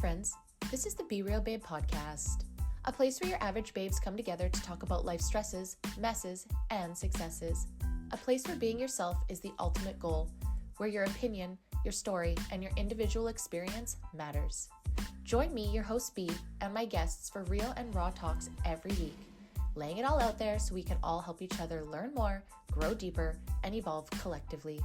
friends. This is the Be Real Babe podcast, a place where your average babes come together to talk about life stresses, messes, and successes. A place where being yourself is the ultimate goal, where your opinion, your story, and your individual experience matters. Join me, your host B, and my guests for real and raw talks every week, laying it all out there so we can all help each other learn more, grow deeper, and evolve collectively.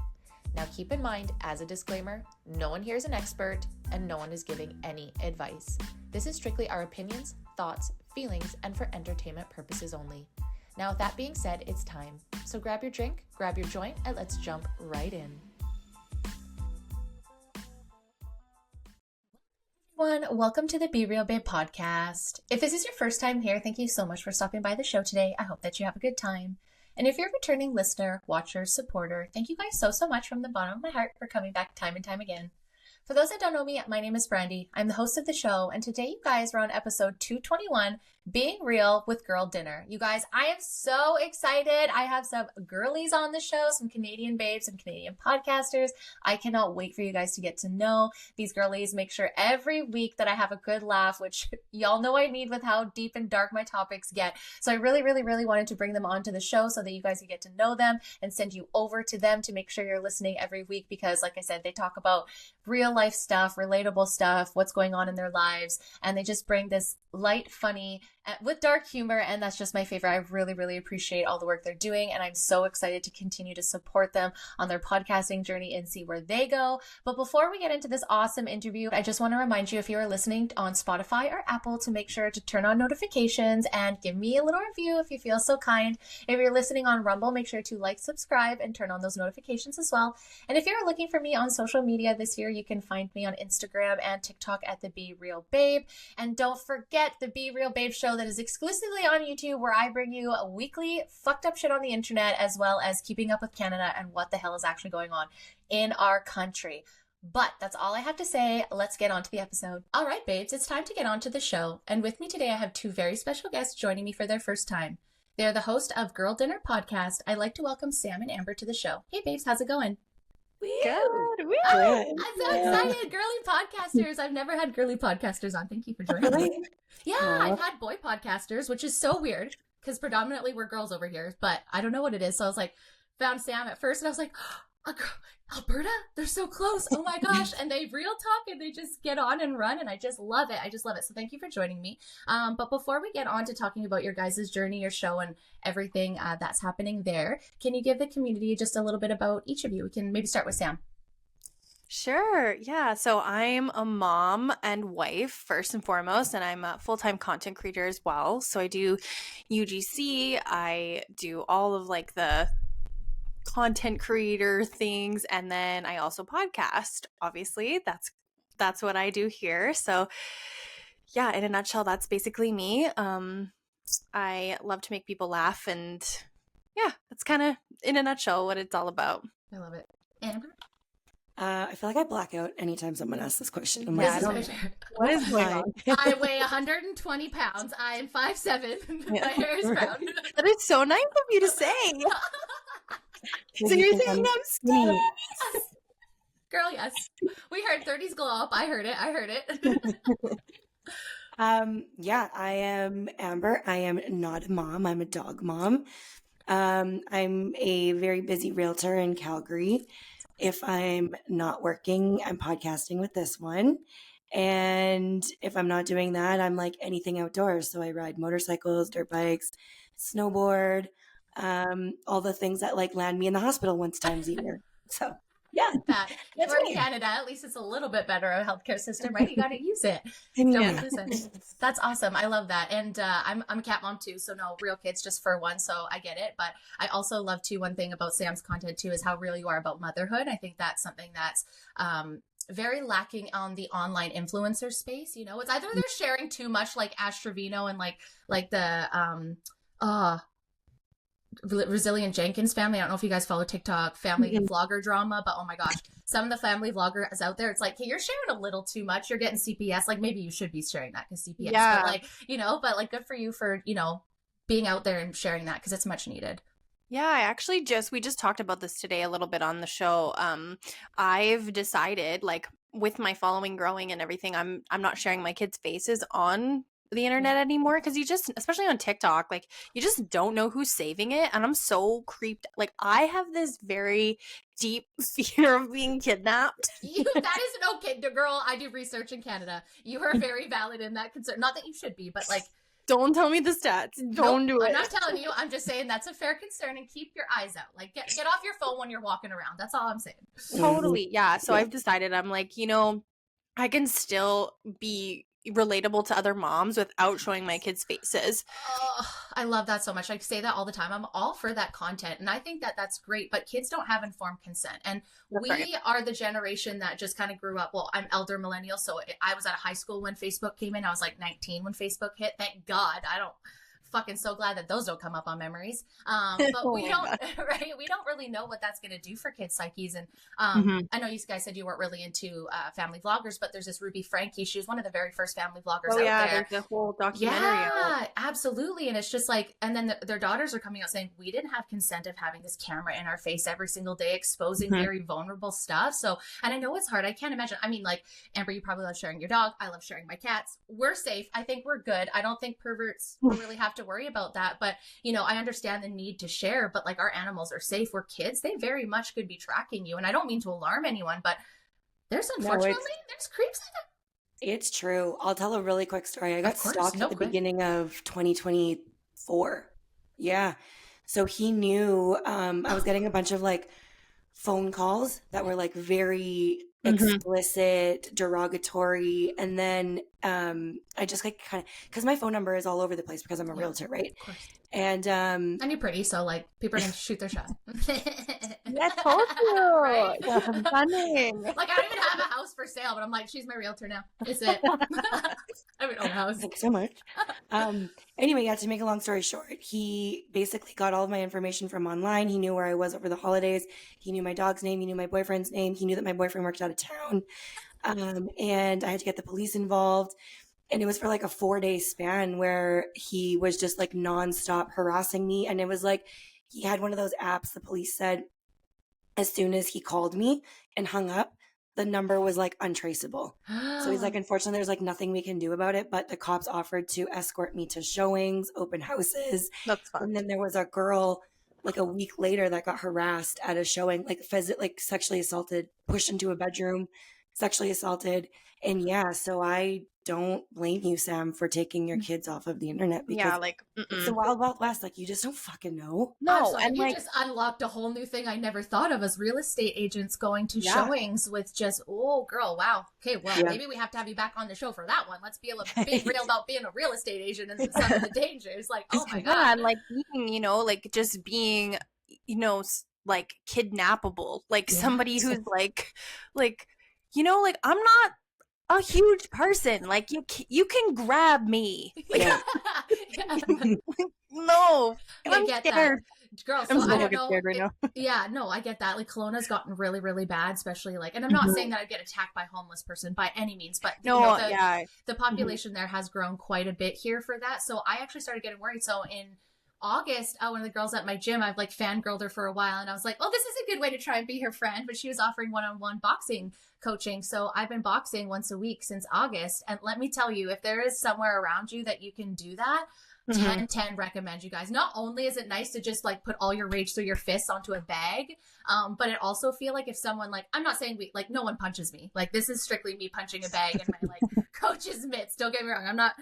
Now keep in mind, as a disclaimer, no one here is an expert and no one is giving any advice. This is strictly our opinions, thoughts, feelings, and for entertainment purposes only. Now with that being said, it's time. So grab your drink, grab your joint, and let's jump right in. Everyone, welcome to the Be Real Babe podcast. If this is your first time here, thank you so much for stopping by the show today. I hope that you have a good time. And if you're a returning listener, watcher, supporter, thank you guys so much from the bottom of my heart for coming back time and time again. For those that don't know me, my name is Brandy. I'm the host of the show, and today you guys are on episode 221, Being Real with Girl Dinner. You guys, I am so excited. I have some girlies on the show, some Canadian babes, some Canadian podcasters. I cannot wait for you guys to get to know these girlies. Make sure every week that I have a good laugh, which y'all know I need with how deep and dark my topics get. So I really wanted to bring them onto the show so that you guys can get to know them and send you over to them to make sure you're listening every week because, like I said, they talk about real life stuff, relatable stuff, what's going on in their lives, and they just bring this light, funny, with dark humor, and that's just my favorite. I really appreciate all the work they're doing, and I'm so excited to continue to support them on their podcasting journey and see where they go. But before we get into this awesome interview, I just want to remind you, if you are listening on Spotify or Apple, to make sure to turn on notifications and give me a little review if you feel so kind. If you're listening on Rumble, make sure to like, subscribe, and turn on those notifications as well. And if you're looking for me on social media this year, you can find me on Instagram and TikTok at the Be Real Babe. And don't forget the Be Real Babe show that is exclusively on YouTube, where I bring you a weekly fucked up shit on the internet, as well as keeping up with Canada and what the hell is actually going on in our country. But that's all I have to say. Let's get on to the episode. All right, babes, it's time to get on to the show. And with me today, I have two very special guests joining me for their first time. They're the host of Girl Dinner podcast. I'd like to welcome Sam and Amber to the show. Hey, babes, how's it going? Good. Oh, I'm so excited. Girly podcasters. I've never had girly podcasters on. Thank you for joining me. Yeah, I've had boy podcasters, which is so weird because predominantly we're girls over here, but I don't know what it is. So I was like, found Sam at first and I was like, oh, Alberta, they're so close. Oh my gosh. And they real talk and they just get on and run. And I just love it. So thank you for joining me. But before we get on to talking about your guys' journey, your show, and everything that's happening there, can you give the community just a little bit about each of you? We can maybe start with Sam. Sure. Yeah. So I'm a mom and wife first and foremost, and I'm a full-time content creator as well. So I do UGC. I do all of like the content creator things, and then I also podcast. Obviously, that's what I do here. So yeah, in a nutshell, that's basically me. I love to make people laugh, and yeah, that's kind of in a nutshell what it's all about. I love it. Amber? I feel like I black out anytime someone asks this question. I'm like, what is going on? I weigh 120 pounds. I am 5'7". My hair is brown. That is so nice of you to say. So you're thinking I'm skinny? Girl, yes. We heard 30s glow up. I heard it. Yeah, I am Amber. I am not a mom. I'm a dog mom. I'm a very busy realtor in Calgary. If I'm not working, I'm podcasting with this one. And if I'm not doing that, I'm like anything outdoors. So I ride motorcycles, dirt bikes, snowboard, all the things that like land me in the hospital once times a year. So yeah, we're in Canada. At least it's a little bit better a healthcare system, right? You got to use it. Yeah. That's awesome. I love that. And I'm a cat mom too, so no real kids, just for one. So I get it. But I also love too. One thing about Sam's content too is how real you are about motherhood. I think that's something that's very lacking on the online influencer space. You know, it's either they're sharing too much, like Ash Trevino and like the Resilient Jenkins family. I don't know if you guys follow TikTok family vlogger drama, but oh my gosh, some of the family vloggers out there, it's like, hey, you're sharing a little too much. You're getting CPS. Like maybe you should be sharing that because CPS, but like, you know, but like good for you for, you know, being out there and sharing that because it's much needed. Yeah, I actually we just talked about this today a little bit on the show. I've decided, like, with my following growing and everything, I'm not sharing my kids' faces on the internet anymore, because you just, especially on TikTok, like you just don't know who's saving it, and I'm so creeped. Like I have this very deep fear of being kidnapped. That is okay, girl. I do research in Canada. You are very valid in that concern. Not that you should be, but like, don't tell me the stats. Don't do it. I'm not telling you. I'm just saying that's a fair concern, and keep your eyes out. Like get off your phone when you're walking around. That's all I'm saying. Totally. Yeah. So I've decided, I'm like, I can still be relatable to other moms without showing my kids' faces. Oh, I love that so much. I say that all the time. I'm all for that content, and I think that that's great, but kids don't have informed consent, and we are the generation that just kind of grew up. Well, I'm elder millennial, so I was out of high school when Facebook came in. I was like 19 when Facebook hit. Thank God. I don't fucking so glad that those don't come up on memories. But we don't, right? We don't really know what that's going to do for kids' psyches. And I know you guys said you weren't really into family vloggers, but there's this Ruby Frankie. She was one of the very first family vloggers out there. There's a whole documentary. Yeah, absolutely. And it's just like, and then their daughters are coming out saying, we didn't have consent of having this camera in our face every single day, exposing very vulnerable stuff. So, and I know it's hard. I can't imagine. I mean, like, Amber, you probably love sharing your dog. I love sharing my cats. We're safe. I think we're good. I don't think perverts really have to worry about that, but I understand the need to share, but like our animals are safe. We're kids, they very much could be tracking you, and I don't mean to alarm anyone, but there's unfortunately there's creeps in it. It's true. I'll tell a really quick story. I got stalked at the beginning of 2024. Yeah, so he knew I was getting a bunch of like phone calls that were like very explicit, derogatory, and then I just like kind of, because my phone number is all over the place because I'm a realtor, right? And you're pretty, so like people are gonna shoot their shot. Yeah, told you. Right? Yeah, I'm funny. Like I don't even have a house for sale, but I'm like, she's my realtor now. Is it? I have an own house. Thanks so much. Anyway, yeah, to make a long story short, he basically got all of my information from online. He knew where I was over the holidays. He knew my dog's name. He knew my boyfriend's name. He knew that my boyfriend worked out of town. And I had to get the police involved. And it was for like a 4-day span where he was just like nonstop harassing me. And it was like, he had one of those apps, the police said, as soon as he called me and hung up, the number was like untraceable. So he's like, unfortunately, there's like nothing we can do about it. But the cops offered to escort me to showings, open houses. That's fun. And then there was a girl like a week later that got harassed at a showing, like sexually assaulted, pushed into a bedroom, sexually assaulted. And yeah, so I don't blame you, Sam, for taking your kids off of the internet, because it's the wild, wild west. Like, you just don't fucking know. No, absolutely. And you just unlocked a whole new thing I never thought of, as real estate agents going to showings with just, oh, girl, wow. Okay, well, maybe we have to have you back on the show for that one. Let's be real about being a real estate agent and some of the dangers. Like, oh my God. And like being, like just being, like kidnappable, like somebody who's like, I'm not a huge person. Like you can grab me. Like, no, I get scared. That. Girl, so I don't know. Right now. Yeah, no, I get that. Like Kelowna's gotten really, really bad, especially like, and I'm not saying that I'd get attacked by a homeless person by any means, but the population there has grown quite a bit here for that. So I actually started getting worried. So in August, one of the girls at my gym, I've like fangirled her for a while, and I was like, oh, this is a good way to try and be her friend. But she was offering one-on-one boxing coaching. So I've been boxing once a week since August. And let me tell you, if there is somewhere around you that you can do that, 10/10 recommend you guys. Not only is it nice to just like put all your rage through your fists onto a bag, but it also feel like if someone like, I'm not saying no one punches me. Like this is strictly me punching a bag in my like coach's mitts. Don't get me wrong. I'm not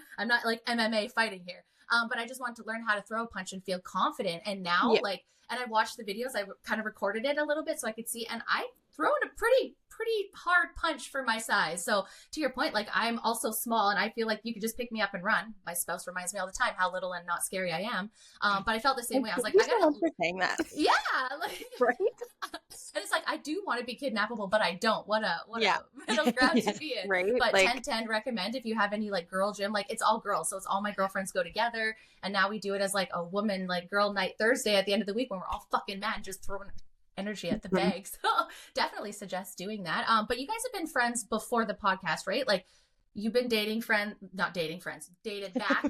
like MMA fighting here. But I just want to learn how to throw a punch and feel confident. And now and I watched the videos, I kind of recorded it a little bit so I could see, and I thrown a pretty hard punch for my size. So to your point, like I'm also small, and I feel like you could just pick me up and run. My spouse reminds me all the time how little and not scary I am. But I felt the same way. I was like, I gotta saying that. Yeah. Like, right. And it's like, I do want to be kidnappable, but I don't. What a middle ground to be in. Right. But like, 10/10 recommend if you have any like girl gym, like it's all girls. So it's all my girlfriends go together. And now we do it as like a woman, like girl night Thursday at the end of the week when we're all fucking mad, just throwing energy at the bag. So definitely suggest doing that. But you guys have been friends before the podcast, right? Like you've been dated back.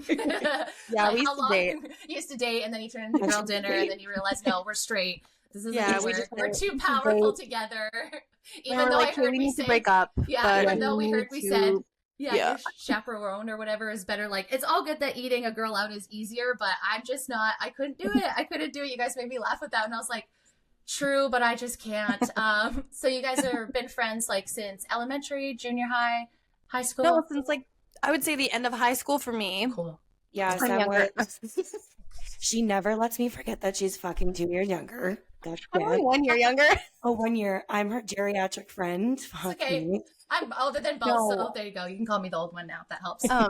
Yeah, like, we used to date. You used to date, and then you turned into girl dinner, and then you realized, no, we're straight. This isn't Yeah, gonna we work. just We're too powerful together. we Even were though like, I "Okay, heard we we need to say, break up." yeah, But even though we we heard need we to, said, yeah, yeah. your chaperone or whatever is better. Like, it's all good that eating a girl out is easier, but I'm just not, I couldn't do it. I couldn't do it. You guys made me laugh with that. And I was like, true, but I just can't. So you guys have been friends like since elementary, junior high, high school? No, since like, I would say the end of high school for me. Cool. Yeah, I'm younger. She never lets me forget that she's fucking 2 years younger. That's I'm only it. 1 year younger. Oh, 1 year. I'm her geriatric friend. Fuck okay. me. I'm older than both, No. so there you go. You can call me the old one now. That helps. I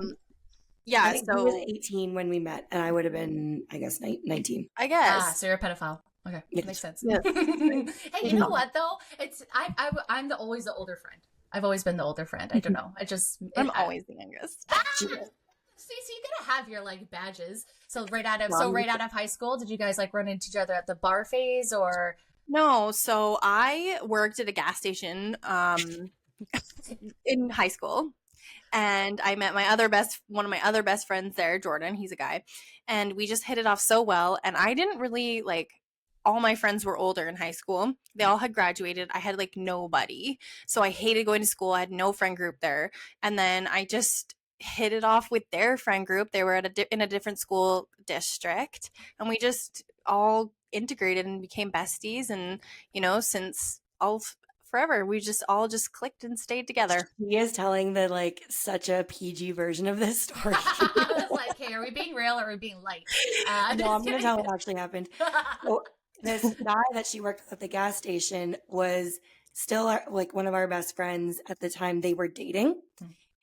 Yeah, think he was so 18 when we met, and I would have been, I guess, 19. I guess. So you're a pedophile. Okay, Yes. makes sense. Yes. Hey, you know what though? It's I'm always the older friend. I've always been the older friend. I don't know. I'm always the youngest. So you gotta have your like badges. So right out of high school, did you guys like run into each other at the bar phase or? No, so I worked at a gas station in high school, and I met one of my other best friends there, Jordan. He's a guy, and we just hit it off so well. And I didn't really like. All my friends were older in high school. They all had graduated. I had like nobody, so I hated going to school. I had no friend group there, and then I just hit it off with their friend group. They were at in a different school district, and we just all integrated and became besties. And since forever, we just all just clicked and stayed together. He is telling the like such a PG version of this story. I was like, hey, are we being real or are we being light? No, I'm going to tell what actually happened. So this guy that she worked with at the gas station was still like one of our best friends at the time. They were dating,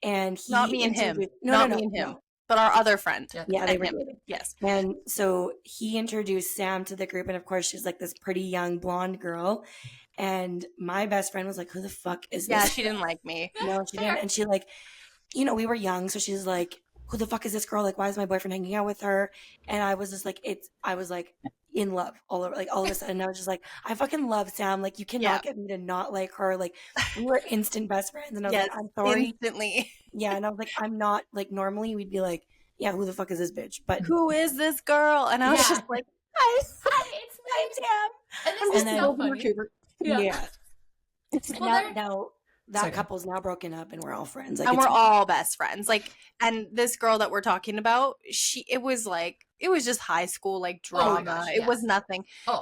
and he Not me and him. Not me and him. But our other friend. Yeah, they were him. dating. Yes. And so he introduced Sam to the group, and of course she's like this pretty young blonde girl. And my best friend was like, "Who the fuck is this?" Yeah, she didn't like me. No, she didn't. And she like, we were young, so she's like, "Who the fuck is this girl? Like, why is my boyfriend hanging out with her?" And I was just like, I was like in love all over, like all of a sudden. I was just like, I fucking love Sam. Like, you cannot get me to not like her. Like, we were instant best friends. And I was like, I'm sorry. Instantly. Yeah, and I was like, I'm not like normally we'd be like, yeah, who the fuck is this bitch? But who is this girl? And I was just like, hi, it's I'm Sam. just so funny. Yeah. Well, now that couple's now broken up and we're all friends. Like, and we're all best friends. Like, and this girl that we're talking about, it was just high school like drama. Gosh, it was nothing. Oh.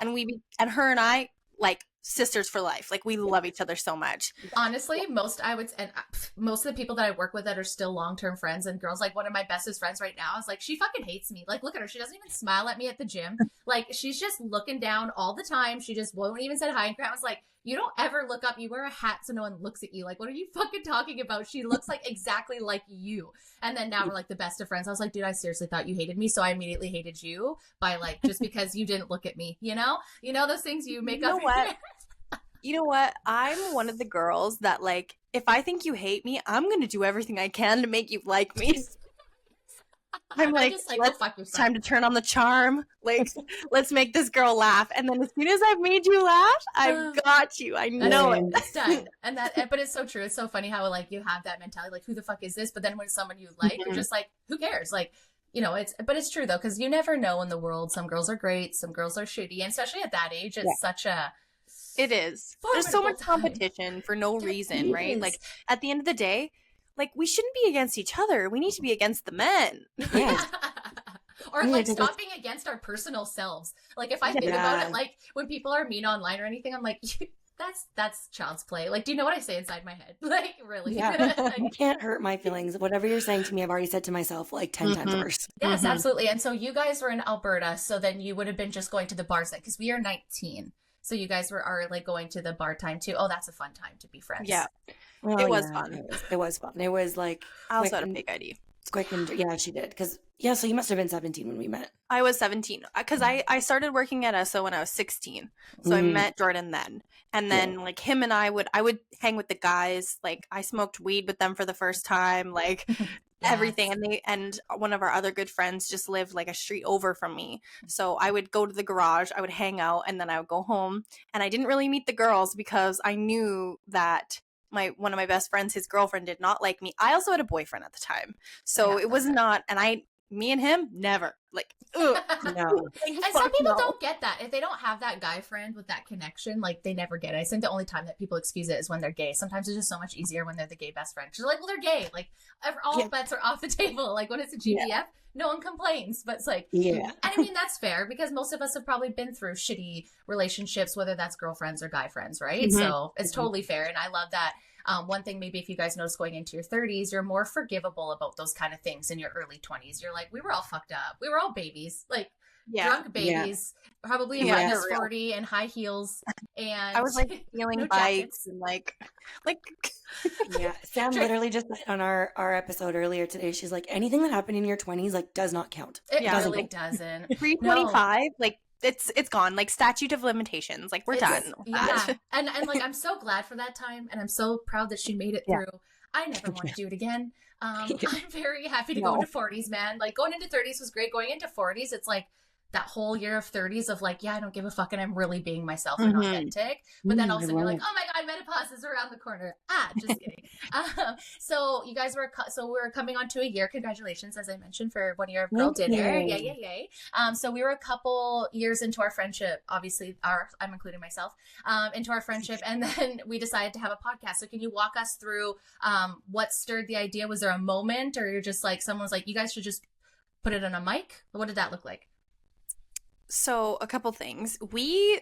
And her and I like sisters for life. Like, we love each other so much. Honestly, most of the people that I work with that are still long-term friends and girls, like one of my bestest friends right now is like, she fucking hates me. Like, look at her. She doesn't even smile at me at the gym. Like, she's just looking down all the time. She just won't even say hi. And Grant was like, you don't ever look up. You wear a hat so no one looks at you. Like, what are you fucking talking about? She looks like exactly like you. And then now we're like the best of friends. I was like, dude, I seriously thought you hated me. So I immediately hated you by like, just because you didn't look at me, those things you make up. You know what? I'm one of the girls that, like, if I think you hate me, I'm going to do everything I can to make you like me. I'm like, it's time to turn on the charm. Like, let's make this girl laugh. And then as soon as I've made you laugh, I've got you. I know it. It's done. But it's so true. It's so funny how, like, you have that mentality, like, who the fuck is this? But then when someone you like, you're just like, who cares? Like, but it's true, though, because you never know in the world. Some girls are great. Some girls are shitty. And especially at that age, it's such a... It is. There's so much competition for no reason, right? Like, at the end of the day, like, we shouldn't be against each other. We need to be against the men. Yeah. Or like stop being against our personal selves. Like, if I think about it, like when people are mean online or anything, I'm like, that's child's play. Like, do you know what I say inside my head? Like, really? Yeah. You can't hurt my feelings. Whatever you're saying to me, I've already said to myself like 10 times worse. Yes, absolutely. And so you guys were in Alberta, so then you would have been just going to the bars then, because we are 19. So you guys are like going to the bar time too. Oh, that's a fun time to be friends. Yeah. Well, it was fun. It was fun. It was like... I also had a big ID. It's quick and... Yeah, she did. So you must have been 17 when we met. I was 17. Because I started working at ESO when I was 16. So I met Jordan then. And then like him and I would hang with the guys. Like, I smoked weed with them for the first time. Like... everything. And one of our other good friends just lived like a street over from me, so I would go to the garage, I would hang out, and then I would go home. And I didn't really meet the girls because I knew that one of my best friends, his girlfriend, did not like me. I also had a boyfriend at the time, so it was not, and I me and him, never. Like, ugh. No. And some people don't get that. If they don't have that guy friend with that connection, like they never get it. I think the only time that people excuse it is when they're gay. Sometimes it's just so much easier when they're the gay best friend. She's like, well, they're gay. Like all bets are off the table. Like when it's a GBF, no one complains. But it's like, and I mean, that's fair because most of us have probably been through shitty relationships, whether that's girlfriends or guy friends, right? So it's totally fair. And I love that. One thing, maybe if you guys notice going into your 30s, you're more forgivable about those kind of things in your early 20s. You're like, we were all fucked up. We were all babies, like drunk babies, probably in minus 40 and high heels. And I was like feeling bites and like. Sam literally just said on our episode earlier today, she's like, anything that happened in your 20s, like, does not count. It really doesn't. Pre-25, like, it's gone, like statute of limitations, like we're done. And like I'm so glad for that time, and I'm so proud that she made it through. I never want to do it again. I'm very happy to go into 40s, man. Like going into 30s was great. Going into 40s, it's like that whole year of 30s of like, I don't give a fuck, and I'm really being myself and authentic. But then also you're like, oh my god, menopause is around the corner. Just kidding. So you guys we're coming on to a year. Congratulations, as I mentioned, for 1 year of Girl Dinner. Yay. So we were a couple years into our friendship. Obviously, I'm including myself into our friendship, and then we decided to have a podcast. So can you walk us through what stirred the idea? Was there a moment, or you're just like someone's like, you guys should just put it on a mic? What did that look like? So a couple things. We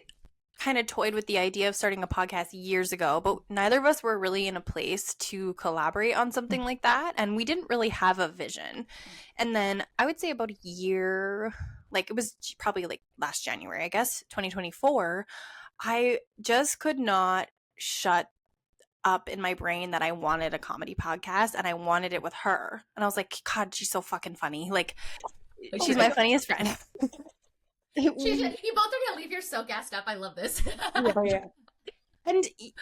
kind of toyed with the idea of starting a podcast years ago, but neither of us were really in a place to collaborate on something like that. And we didn't really have a vision. And then I would say about a year, like it was probably like last January, I guess, 2024, I just could not shut up in my brain that I wanted a comedy podcast and I wanted it with her. And I was like, God, she's so fucking funny. Like, she's my funniest friend. You both are gonna leave here so gassed up. I love this. And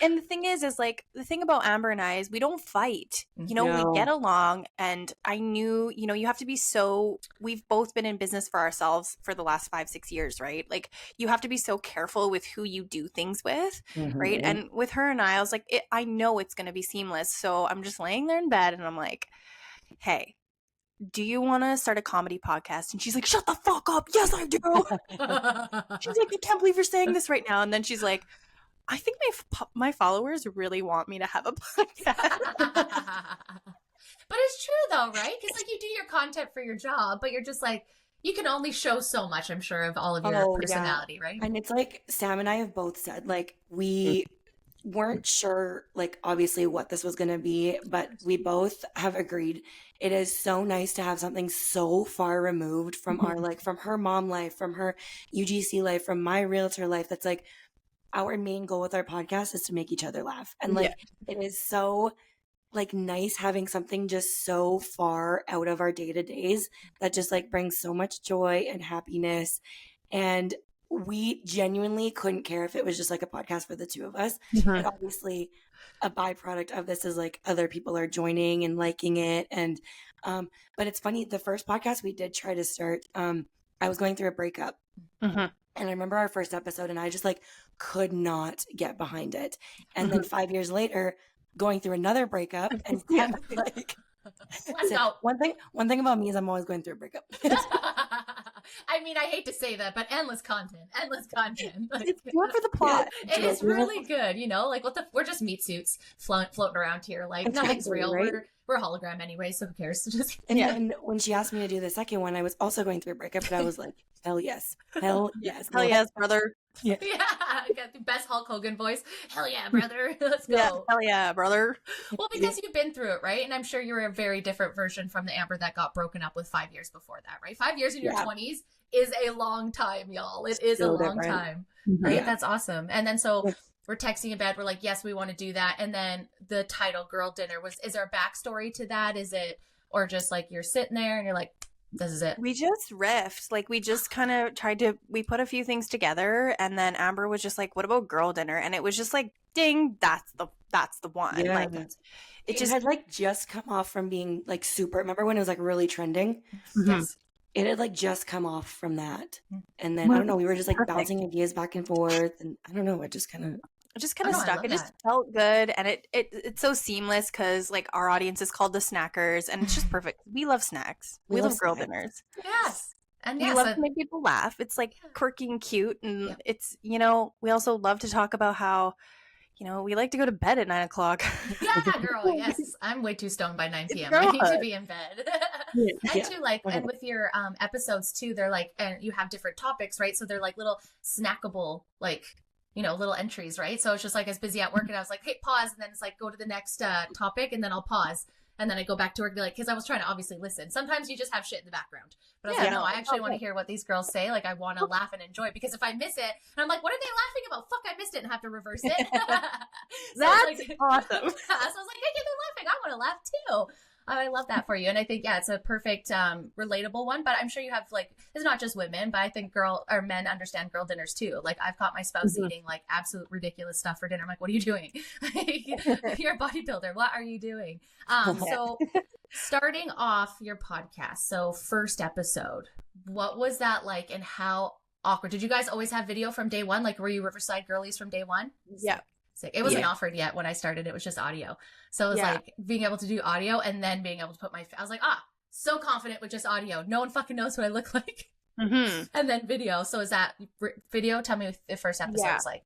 the thing is like the thing about Amber and I is we don't fight. You know, we get along, and I knew, you have to be we've both been in business for ourselves for the last 5-6 years, right? Like you have to be so careful with who you do things with, right? And with her and I was like, I know it's gonna be seamless. So I'm just laying there in bed and I'm like, hey, do you want to start a comedy podcast? And she's like, shut the fuck up. Yes, I do. She's like, I can't believe you're saying this right now. And then she's like, I think my followers really want me to have a podcast. But it's true though, right? Because like you do your content for your job, but you're just like, you can only show so much, I'm sure, of all of your personality, right? And it's like Sam and I have both said, like, we weren't sure, like, obviously what this was going to be, but we both have agreed it is so nice to have something so far removed from our, like, from her mom life, from her UGC life, from my realtor life. That's like our main goal with our podcast is to make each other laugh. And like, it is so like nice having something just so far out of our day-to-days that just like brings so much joy and happiness. And we genuinely couldn't care if it was just like a podcast for the two of us. But obviously a byproduct of this is like other people are joining and liking it. And but it's funny, the first podcast we did try to start, I was going through a breakup. And I remember our first episode and I just like could not get behind it. And then 5 years later, going through another breakup and like let's go. One thing about me is I'm always going through a breakup. I mean, I hate to say that, but endless content. Like, it's good for the plot. It is really good, like we're just meat suits floating around here. Like nothing's real. Right? We're a hologram anyway, so who cares? And then when she asked me to do the second one, I was also going through a breakup, but I was like, hell yes, brother. Yeah, I got the best Hulk Hogan voice. Hell yeah, brother. Let's go. Yeah, hell yeah, brother. Well, because you've been through it, right? And I'm sure you're a very different version from the Amber that got broken up with 5 years before that, right? 5 years in your 20s is a long time, y'all. It is so a long time, right? Yeah. That's awesome. And then so we're texting in bed. We're like, yes, we want to do that. And then the title, Girl Dinner, is there a backstory to that? Is it, or just like you're sitting there and you're like, this is it? We just riffed. Like we just kind of we put a few things together, and then Amber was just like, what about Girl Dinner? And it was just like, ding, that's the one. Yeah. Like it just had like just come off from being like super, remember when it was like really trending? Yes. It had like just come off from that. And then I don't know, we were just like bouncing ideas back and forth, and I don't know, it just kind of it just kind Oh, of no, I stuck. love It just that. felt good, and it's so seamless because like our audience is called the Snackers, and it's just perfect. We love snacks. We We love love girl snacks. dinners. Yes. And We yes, love to make people laugh. It's like yeah. quirky and cute, Yeah. and it's, you know, we also love to talk about how, you know, we like to go to bed at 9 o'clock. Yeah, girl, yes. I'm way too stoned by 9 It's p.m. I need to girlhood. be in bed. And Yeah. too, like, and with your episodes too, they're like, and you have different topics, right? So they're like little snackable, like, you know, little entries, right? So it's just like I was busy at work and I was like, hey, pause. And then it's like, go to the next topic and then I'll pause. And then I go back to work, like, because I was trying to obviously listen. Sometimes you just have shit in the background. But I was like, Yeah. no, I actually want to hear what these girls say. Like, I want to laugh and enjoy it because if I miss it, and I'm like, what are they laughing about? Fuck, I missed it and have to reverse it. So I was That's like, awesome. so I was like, hey, they're laughing. I want to laugh too. I love that for you. And I think, yeah, it's a perfect, relatable one. But I'm sure you have, like, it's not just women, but I think men understand girl dinners too. Like, I've caught my spouse eating, like, absolute ridiculous stuff for dinner. I'm like, what are you doing? You're a bodybuilder. What are you doing? So starting off your podcast, so first episode, what was that like and how awkward? Did you guys always have video from day one? Like, were you Riverside girlies from day one? Yeah. Sick. It wasn't offered yet when I started. It was just audio. So it was like being able to do audio and then being able to put I was like, so confident with just audio. No one fucking knows what I look like. Mm-hmm. And then video. So is that video? Tell me what the first episode was like.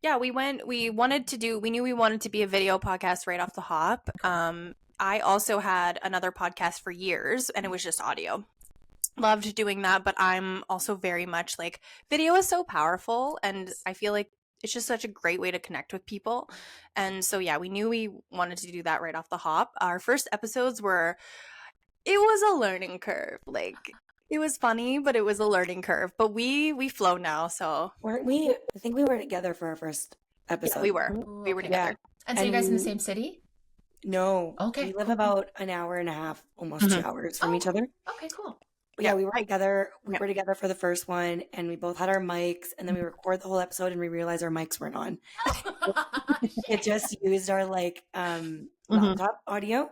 Yeah, we knew we wanted to be a video podcast right off the hop. I also had another podcast for years and it was just audio. Loved doing that, but I'm also very much like video is so powerful and I feel like it's just such a great way to connect with people. And so, yeah, we knew we wanted to do that right off the hop. Our first episodes it was a learning curve. Like, it was funny, but it was a learning curve. But we flow now, so. Weren't we? I think we were together for our first episode. Yeah, we were. Ooh, We were okay. together. And so you guys in the same city? No. Okay, We live cool. about an hour and a half, almost 2 hours from each other. Okay, cool. Yeah, we were together. We Yeah. were together for the first one, and we both had our mics, and then we record the whole episode, and we realized our mics weren't on. It just used our laptop audio.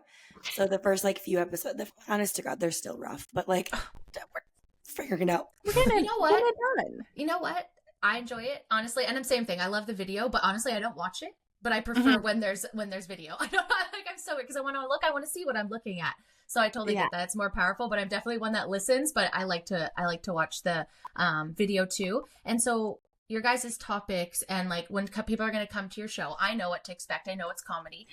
So the first few episodes, honest to God, they're still rough, but like we're figuring it out. You know what? Get it done. You know what? I enjoy it, honestly. And I'm same thing. I love the video, but honestly, I don't watch it. But I prefer when there's video. I don't like I'm so weird because I want to see what I'm looking at. So I totally get that. It's more powerful, but I'm definitely one that listens, but I like to watch the video too. And so your guys' topics and like when people are going to come to your show, I know what to expect. I know it's comedy.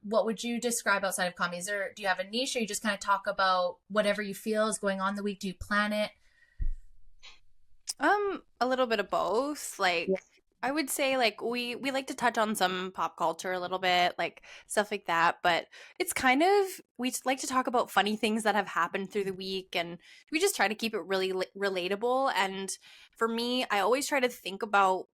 What would you describe outside of comedy? Do you have a niche or you just kind of talk about whatever you feel is going on the week? Do you plan it? A little bit of both. Like, I would say like we like to touch on some pop culture a little bit, like stuff like that, but it's kind of, we like to talk about funny things that have happened through the week, and we just try to keep it really relatable. And for me, I always try to think about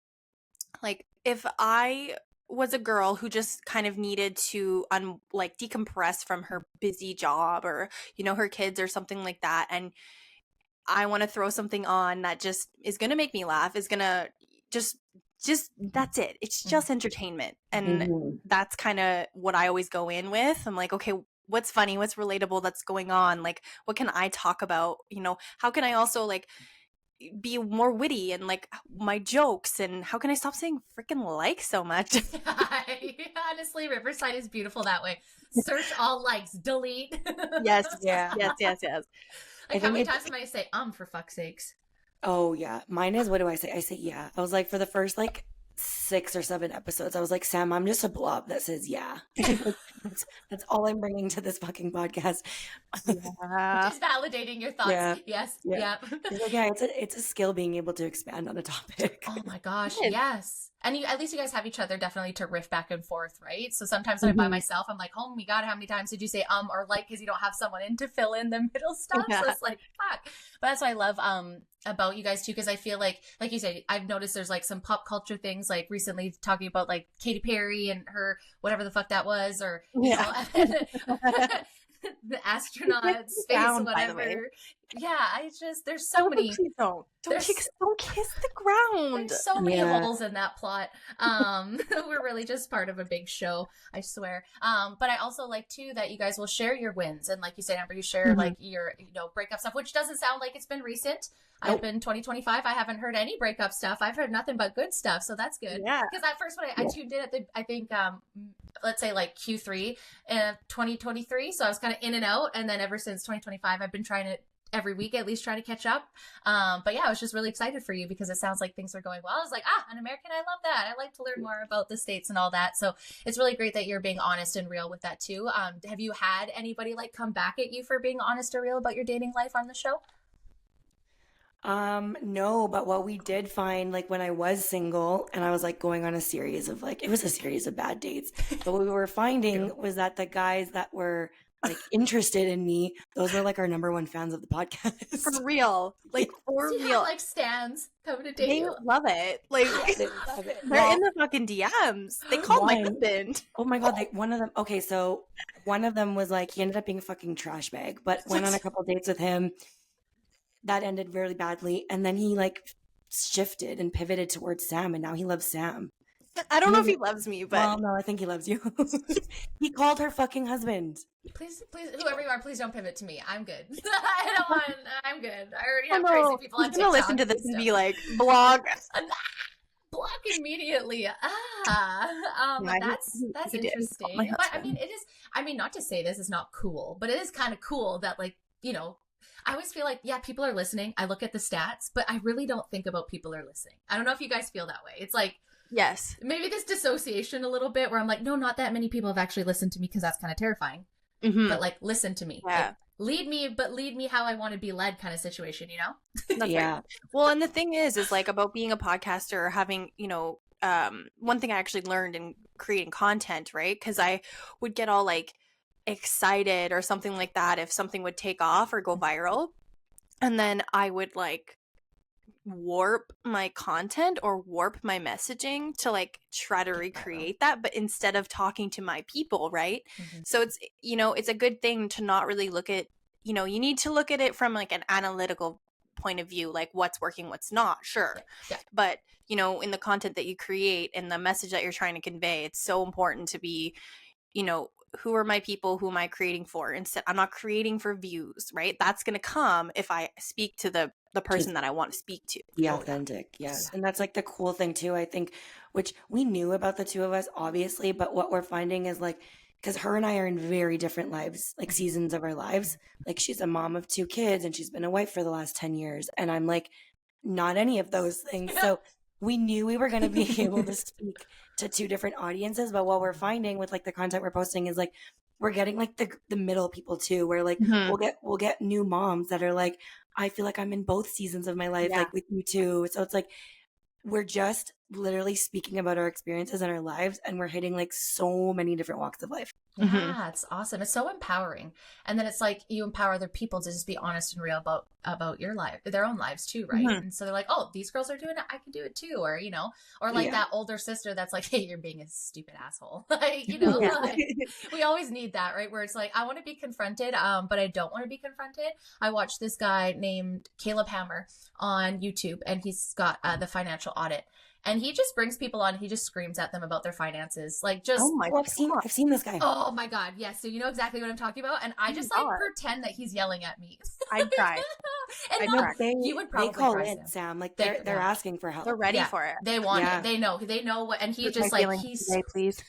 like if I was a girl who just kind of needed to decompress from her busy job or, you know, her kids or something like that, and I want to throw something on that just is going to make me laugh, is going to just that's it. It's just entertainment. And that's kind of what I always go in with. I'm like, okay, what's funny? What's relatable that's going on? Like, what can I talk about? You know, how can I also like be more witty and like my jokes, and how can I stop saying freaking like so much? Honestly, Riverside is beautiful that way. Search all likes, delete. Yes. Yeah. Yes. Like, how many times am I say for fuck's sakes? Oh yeah, mine is, what do I say? I say yeah. I was like, for the first 6 or 7 episodes, I was like, Sam, I'm just a blob that says yeah. That's all I'm bringing to this fucking podcast. Just validating your thoughts. Yeah. Yes. Yeah. Yep. It's like, yeah, it's a skill being able to expand on a topic. Oh my gosh, yes. And at least you guys have each other definitely to riff back and forth, right? So sometimes when I'm by myself, I'm like, oh my God, how many times did you say or like, because you don't have someone in to fill in the middle stuff. Yeah. So it's like, fuck. But that's what I love about you guys too, because I feel like you said, I've noticed there's like some pop culture things, like recently talking about like Katy Perry and her whatever the fuck that was, or you know, the astronaut, space, Down, by the way. whatever. Yeah, there's so many. Please don't There's- kiss the ground. There's so many Yeah. holes in that plot. We're really just part of a big show, I swear. But I also like too that you guys will share your wins, and like you said, Amber, you share like your breakup stuff, which doesn't sound like it's been recent. Nope. I've been 2025. I haven't heard any breakup stuff. I've heard nothing but good stuff, so that's good. Yeah. Because at first when I tuned in at I think let's say like Q3 2023, so I was kind of in and out, and then ever since 2025, I've been trying to every week at least try to catch up. But yeah, I was just really excited for you because it sounds like things are going well. I was like, an American, I love that. I like to learn more about the States and all that. So it's really great that you're being honest and real with that too. Have you had anybody like come back at you for being honest or real about your dating life on the show? No, but what we did find, like when I was single and I was like going on a series of it was a series of bad dates, but what we were finding was that the guys that were like interested in me, those were like our number one fans of the podcast. For real. Like, for So you real. have, like stans coming to date They you. love it. Like, They love it. they're in the fucking DMs. They called my One. husband. Oh my God, one of them, okay, so one of them was like, he ended up being a fucking trash bag, but went on a couple dates with him. That ended really badly. And then he like shifted and pivoted towards Sam, and now he loves Sam. I don't know if he loves me, but Well, no, I think he loves you. He called her fucking husband. Please, whoever you are, please don't pivot to me. I'm good. I'm good. I already I have know. crazy people on He's gonna TikTok listen to this and stuff. be like, blog. Block immediately. Yeah, That's he did. interesting. My But I husband. mean, it is. I mean, not to say this is not cool, but it is kind of cool that like I always feel like people are listening. I look at the stats, but I really don't think about people are listening. I don't know if you guys feel that way. It's like Yes. maybe this dissociation a little bit where I'm like, no, not that many people have actually listened to me because that's kind of terrifying. Mm-hmm. But like, listen to me. Yeah. Like, lead me how I want to be led kind of situation, you know? That's Yeah. right. Well, and the thing is like about being a podcaster or having, one thing I actually learned in creating content, right? Because I would get all like excited or something like that if something would take off or go viral. And then I would like warp my content or warp my messaging to like try to recreate that, but instead of talking to my people, right? Mhm. So it's it's a good thing to not really look at, you need to look at it from like an analytical point of view, like what's working, what's not, sure. Yeah. But in the content that you create and the message that you're trying to convey, it's so important to be, who are my people, who am I creating for? Instead, I'm not creating for views, right? That's going to come if I speak to the person that I want to speak to. Be authentic. Yes. And that's like the cool thing too, I think, which we knew about the two of us, obviously, but what we're finding is like, because her and I are in very different lives, like seasons of our lives. Like she's a mom of 2 kids and she's been a wife for the last 10 years. And I'm like, not any of those things. So we knew we were going to be able to speak to 2 different audiences. But what we're finding with like the content we're posting is like, we're getting like the middle people too, where like we'll get new moms that are like, I feel like I'm in both seasons of my life, like with you too. So it's like, we're just literally speaking about our experiences and our lives, and we're hitting like so many different walks of life. Yeah, it's awesome. It's so empowering. And then it's like you empower other people to just be honest and real about your life, their own lives too, right? And so they're like, oh, these girls are doing it, I can do it too. Or, or like that older sister that's like, hey, you're being a stupid asshole. Like, like, we always need that, right? Where it's like, I want to be confronted, but I don't want to be confronted. I watched this guy named Caleb Hammer on YouTube, and he's got the financial audit. And he just brings people on. He just screams at them about their finances. Like just, I've seen this guy. Oh my God. Yes. So you know exactly what I'm talking about. And I just like pretend that he's yelling at me. I'd cry. You would probably they call cry, in, Sam. Like they're asking for help. They're ready for it. They want it. They know what, and he just like, he's today, please.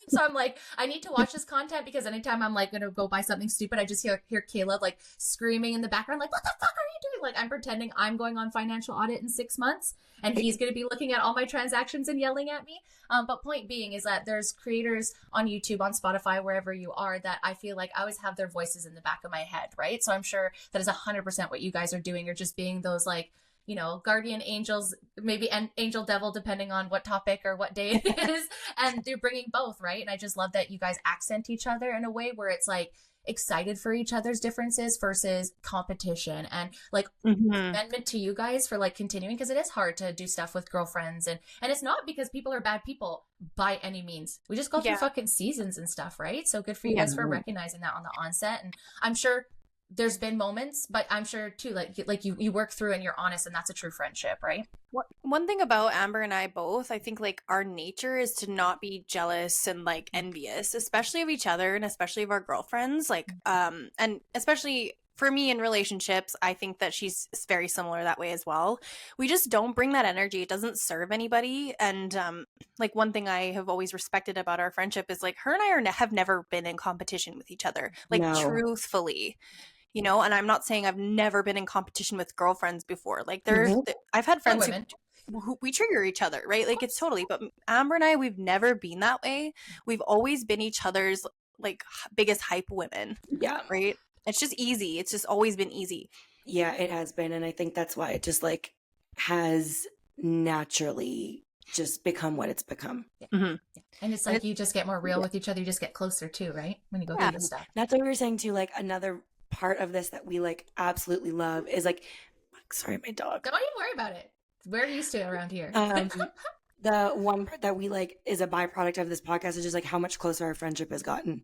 So I'm like, I need to watch this content because anytime I'm like going to go buy something stupid, I just hear Caleb like screaming in the background, like, what the fuck are you doing? Like I'm pretending I'm going on financial audit in 6 months and he's going to be looking at all my transactions and yelling at me. But point being is that there's creators on YouTube, on Spotify, wherever you are, that I feel like I always have their voices in the back of my head, right? So I'm sure that is 100% what you guys are doing, or just being those like, guardian angels, maybe an angel devil, depending on what topic or what day it is. And they're bringing both, right? And I just love that you guys accent each other in a way where it's like, excited for each other's differences versus competition, and like amendment to you guys for like continuing, because it is hard to do stuff with girlfriends, and it's not because people are bad people by any means. We just go through fucking seasons and stuff, right? So good for you guys for recognizing that on the onset. And I'm sure there's been moments, but I'm sure too, like you work through and you're honest, and that's a true friendship, right? One thing about Amber and I both, I think like our nature is to not be jealous and like envious, especially of each other and especially of our girlfriends. Like, and especially for me in relationships, I think that she's very similar that way as well. We just don't bring that energy. It doesn't serve anybody. And like one thing I have always respected about our friendship is like her and I have never been in competition with each other, like truthfully. You know, and I'm not saying I've never been in competition with girlfriends before. Like I've had friends who we trigger each other, right? Like it's totally, but Amber and I, we've never been that way. We've always been each other's like biggest hype women. Yeah. Right. It's just easy. It's just always been easy. Yeah, it has been. And I think that's why it just like has naturally just become what it's become. And it's like you just get more real with each other. You just get closer too, right? When you go through this stuff. That's what we were saying too. Like another part of this that we like absolutely love is like, sorry, my dog. Don't even worry about it. We're used to it around here. The one part that we like is a byproduct of this podcast is just like how much closer our friendship has gotten.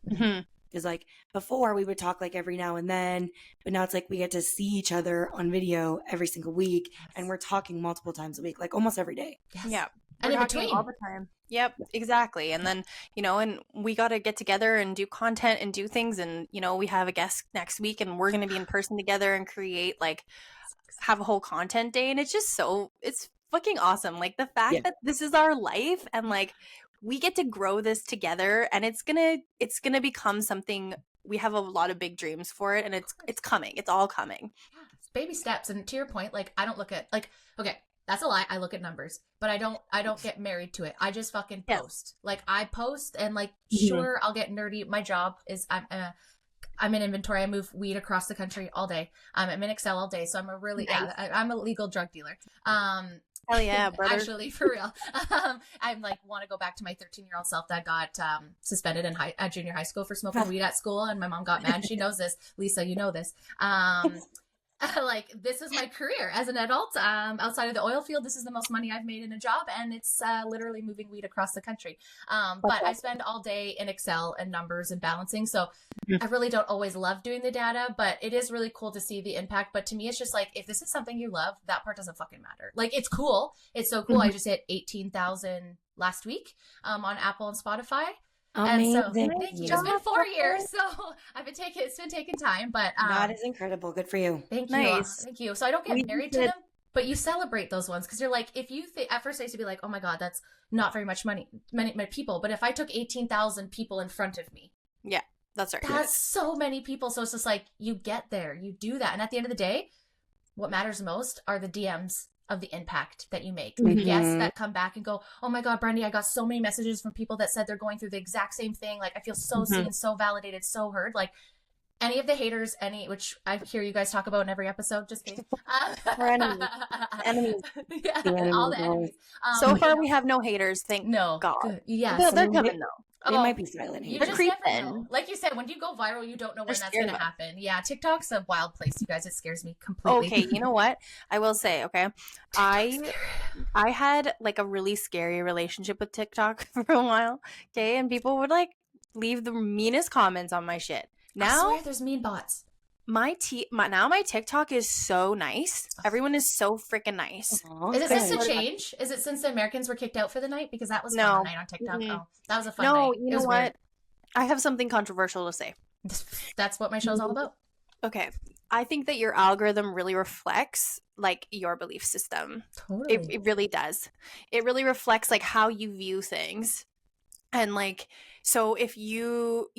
Because like before we would talk like every now and then, but now it's like we get to see each other on video every single week, and we're talking multiple times a week, like almost every day. Yeah. And in between all the time. Yep, exactly. And then, you know, and we got to get together and do content and do things. And, you know, we have a guest next week and we're going to be in person together and create like have a whole content day. And it's just it's fucking awesome. Like the fact that this is our life and like we get to grow this together, and it's going to become something. We have a lot of big dreams for it, and it's coming. It's all coming. Yeah, it's baby steps. And to your point, like I don't look at like, okay, that's a lie. I look at numbers, but I don't get married to it. I just fucking post. Like I post, and like sure, I'll get nerdy. My job is I'm in inventory. I move weed across the country all day. I'm in Excel all day, so I'm a really I'm a legal drug dealer. Hell yeah, brother. Actually, for real. I'm like want to go back to my 13-year-old self that got suspended in junior high school for smoking weed at school, and my mom got mad. She knows this. Lisa, you know this. Like this is my career as an adult outside of the oil field. This is the most money I've made in a job, and it's literally moving weed across the country. But I spend all day in Excel and numbers and balancing, so I really don't always love doing the data, but it is really cool to see the impact. But to me, it's just like, if this is something you love, that part doesn't fucking matter. Like it's cool, it's so cool. I just hit 18,000 last week on Apple and Spotify. Amazing. And so thank you. It's been 4 years, so it's been taking time, but that is incredible. Good for you. Thank you. Thank you. So I don't get married to them, but you celebrate those ones, because you're like, if you think at first I used to be like, oh my god, that's not very much money, many people, but if I took 18,000 people in front of me, that's right. That's so many people. So it's just like, you get there, you do that, and at the end of the day, what matters most are the DMs of the impact that you make. The guests that come back and go, oh my god, Brandy, I got so many messages from people that said they're going through the exact same thing. Like I feel so seen, so validated, so heard. Like any of the haters, which I hear you guys talk about in every episode, just kidding. We're enemies. Yeah, all the enemies. So far we have no haters, thank God. Good. Yeah, they're coming though. They might be silent. You just never know. Like you said, when you go viral, you don't know when that's going to happen. Yeah, TikTok's a wild place, you guys. It scares me completely. Okay, you know what? I will say, okay, I had like a really scary relationship with TikTok for a while, okay, and people would like leave the meanest comments on my shit. Now I swear there's mean bots. My TikTok is so nice. Everyone is so freaking nice. Is it since the change? Is it since the Americans were kicked out for the night? Because that was fun night on TikTok. Oh, that was a fun night. No, you know what? Weird. I have something controversial to say. That's what my show's all about. Okay. I think that your algorithm really reflects like your belief system. Totally. It really does. It really reflects like how you view things. And like, so if you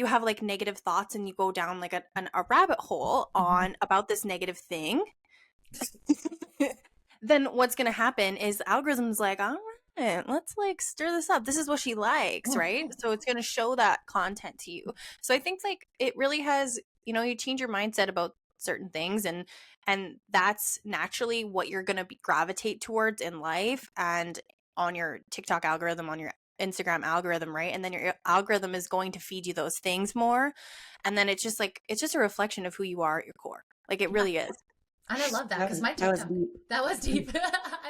have like negative thoughts and you go down like a rabbit hole on about this negative thing, then what's going to happen is the algorithm's like, all right, let's like stir this up. This is what she likes, right? So it's going to show that content to you. So I think like it really has, you change your mindset about certain things, and that's naturally what you're going to gravitate towards in life and on your TikTok algorithm, on your Instagram algorithm, right? And then your algorithm is going to feed you those things more. And then it's just a reflection of who you are at your core. Like it really is. And I love that because my That was TikTok, deep. that was deep.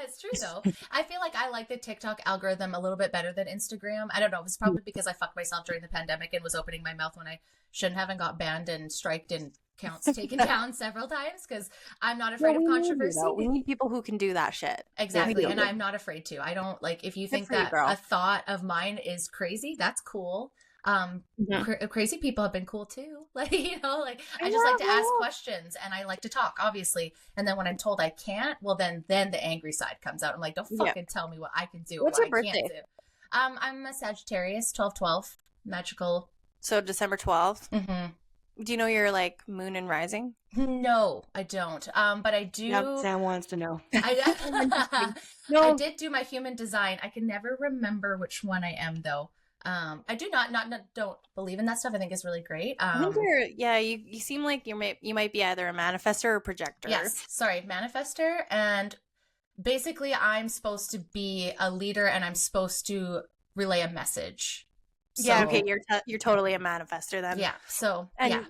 It's true though. I feel like I like the TikTok algorithm a little bit better than Instagram. I don't know. It's probably because I fucked myself during the pandemic and was opening my mouth when I shouldn't have and got banned and striked and counts taken down several times because I'm not afraid of controversy. We need people who can do that shit. Exactly. And I'm not afraid to. I don't like if you think that a thought of mine is crazy, that's cool. Crazy people have been cool too. Like, you know, like I just like to ask questions and I like to talk, obviously. And then when I'm told I can't, well, then the angry side comes out. I'm like, don't fucking tell me what I can do. What's or your what I birthday? can't do. I'm a Sagittarius, 12/12, magical. So December 12th. Mm-hmm. Do you know your like moon and rising? No, I don't. But I do. Yep, Sam wants to know. I did do my human design. I can never remember which one I am though. I do not don't believe in that stuff. I think it's really great. I think you seem like you might be either a manifestor or projector. Yes, sorry, manifestor, and basically I'm supposed to be a leader and I'm supposed to relay a message. So, yeah, okay, you're totally a manifestor then. Yeah, so and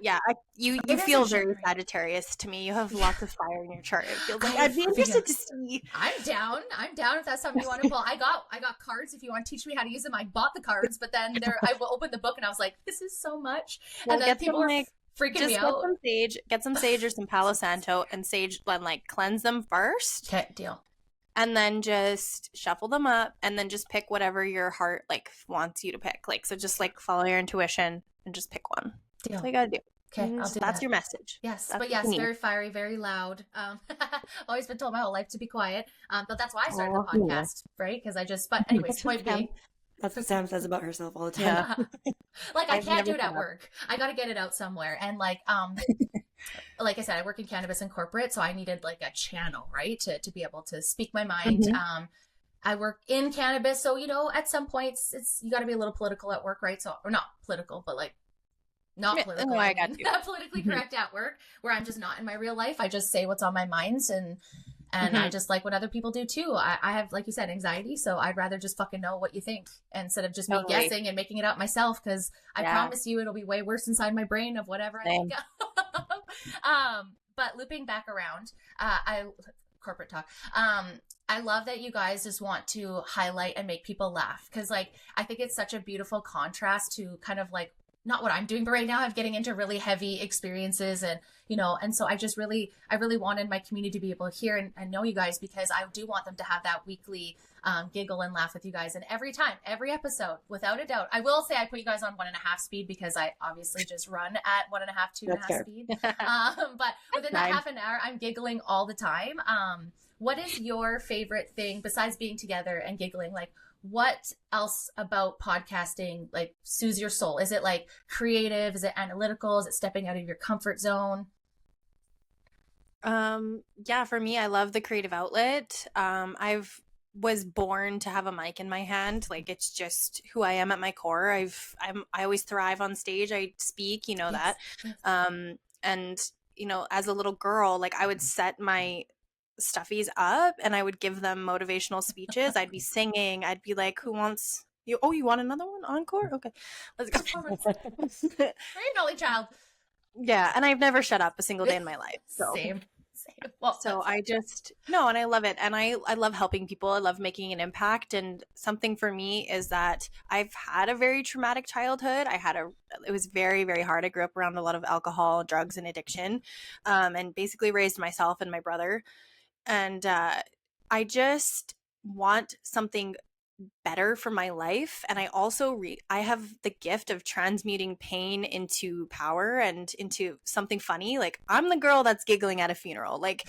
you feel very Sagittarius to me. You have lots of fire in your chart. It feels like I'd be interested to see. I'm down if that's something you want to pull. I got cards if you want to teach me how to use them. I bought the cards, but then I opened the book and I was like, this is so much. Well, and then people were freaking me out. Get some sage or some Palo Santo and sage and like cleanse them first. Okay, deal. And then just shuffle them up and then just pick whatever your heart like wants you to pick. Like, so just like follow your intuition and just pick one. Deal. That's what you gotta do. Okay, I'll do that's that. your message. Yes, but yes, very fiery, very loud. Always been told my whole life to be quiet. But that's why I started the podcast, right? Because but anyways, point being. That's what Sam says about herself all the time. Yeah. Like I can't do it at work. I got to get it out somewhere. And like I said, I work in cannabis and corporate, so I needed like a channel, right, to be able to speak my mind. Mm-hmm. I work in cannabis, so you know, at some points, you got to be a little political at work, right? So, or not political, but like not political. I got you. Not politically correct at work, where I'm just not in my real life. I just say what's on my mind, and I just like what other people do too. I have, like you said, anxiety, so I'd rather just fucking know what you think instead of just me guessing and making it up myself, because I promise you it'll be way worse inside my brain of whatever I think of. But looping back around, corporate talk. I love that you guys just want to highlight and make people laugh, because like I think it's such a beautiful contrast to kind of like not what I'm doing, but right now I'm getting into really heavy experiences, and you know, and so I really wanted my community to be able to hear and know you guys, because I do want them to have that weekly giggle and laugh with you guys. And every episode, without a doubt, I will say I put you guys on 1.5 speed, because I obviously just run at 1.5, 2.5 speed. But within that half an hour, I'm giggling all the time. What is your favorite thing besides being together and giggling? Like, what else about podcasting like soothes your soul? Is it like creative? Is it analytical? Is it stepping out of your comfort zone? Yeah, for me, I love the creative outlet. I've was born to have a mic in my hand. Like, it's just who I am at my core. I always thrive on stage. I speak, you know, that. And you know, as a little girl, like I would set my stuffies up and I would give them motivational speeches. I'd be singing. I'd be like, who wants you? Oh, you want another one? Encore? Okay, let's go. You're an only child. Yeah, and I've never shut up a single day in my life. So. Same. Well, so I just no, and I love it, and I love helping people. I love making an impact, and something for me is that I've had a very traumatic childhood. It was very, very hard. I grew up around a lot of alcohol, drugs, and addiction, and basically raised myself and my brother. And I just want something better for my life. And I also I have the gift of transmuting pain into power and into something funny. Like, I'm the girl that's giggling at a funeral. Like,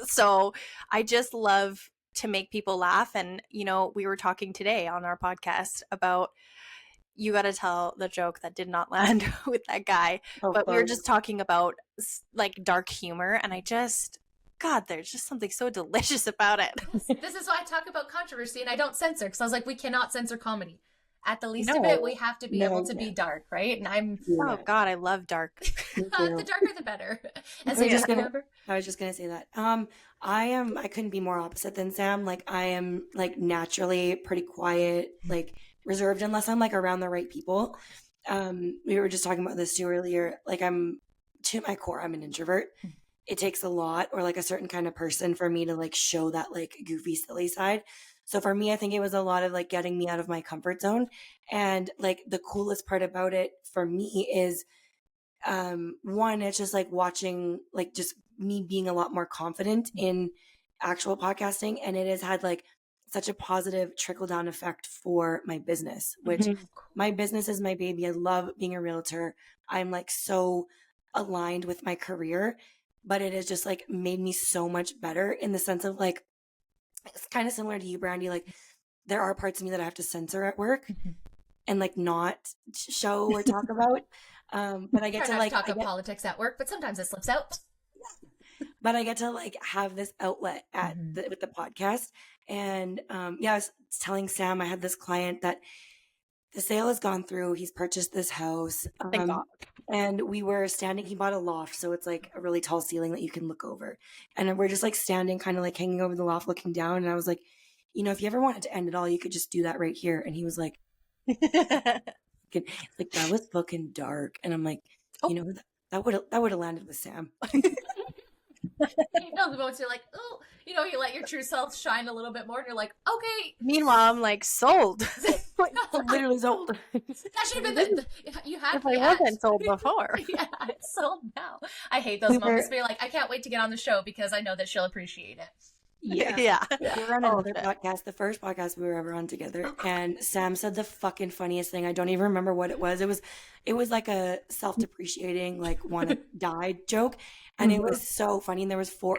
so I just love to make people laugh. And, you know, we were talking today on our podcast about you got to tell the joke that did not land with that guy. But we were just talking about like dark humor. And God, there's just something so delicious about it. This is why I talk about controversy and I don't censor, because I was like, we cannot censor comedy At the least of it, we have to be No, able to be dark, right? And I'm Oh God, I love dark. the darker the better. And so I was just gonna say that. I couldn't be more opposite than Sam. Like I am like naturally pretty quiet, like reserved unless I'm like around the right people. We were just talking about this too earlier. Like I'm to my core, I'm an introvert. It takes a lot or like a certain kind of person for me to like show that like goofy, silly side. So for me, I think it was a lot of like getting me out of my comfort zone. And like the coolest part about it for me is one, it's just like watching like just me being a lot more confident in actual podcasting. And it has had like such a positive trickle down effect for my business, which my business is my baby. I love being a realtor. I'm like so aligned with my career, but it has just like made me so much better in the sense of like, it's kind of similar to you, Brandy. Like there are parts of me that I have to censor at work and like not show or talk about. But I get to like talk about politics at work, but sometimes it slips out. But I get to like have this outlet at with the podcast. And yeah, I was telling Sam I had this client that the sale has gone through. He's purchased this house. Thank God. And we were standing, he bought a loft. So it's like a really tall ceiling that you can look over. And we're just like standing, kind of like hanging over the loft, looking down. And I was like, you know, if you ever wanted to end it all, you could just do that right here. And he was like, like that was fucking dark. And I'm like, you know, that would have landed with Sam. You know, the moments you're like, oh, you know, you let your true self shine a little bit more, and you're like, okay. Meanwhile, I'm like sold. Literally sold. That should have been you had. If I wasn't sold before. Yeah, it's sold now. I hate those moments. But you're like, I can't wait to get on the show because I know that she'll appreciate it. Yeah. We were on another podcast, the first podcast we were ever on together, and Sam said the fucking funniest thing. I don't even remember what it was. It was like a self-depreciating, like wanna die joke, and it was so funny. And there was four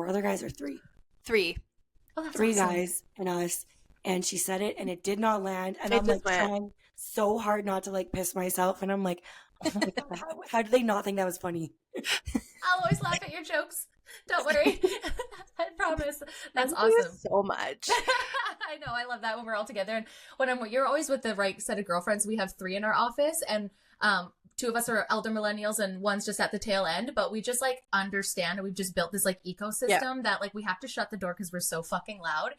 other guys or three? Three. Oh, that's three awesome. guys and us. And she said it, and it did not land. And It I'm like just went. trying so hard not to like piss myself. And I'm like, oh my God, how do they not think that was funny? I'll always laugh at your jokes. Don't worry. I promise. That's Thank you awesome. so much. I know. I love that when we're all together. And when you're always with the right set of girlfriends. We have 3 in our office, and 2 of us are elder millennials and one's just at the tail end, but we just like understand, and we've just built this like ecosystem that like we have to shut the door because we're so fucking loud.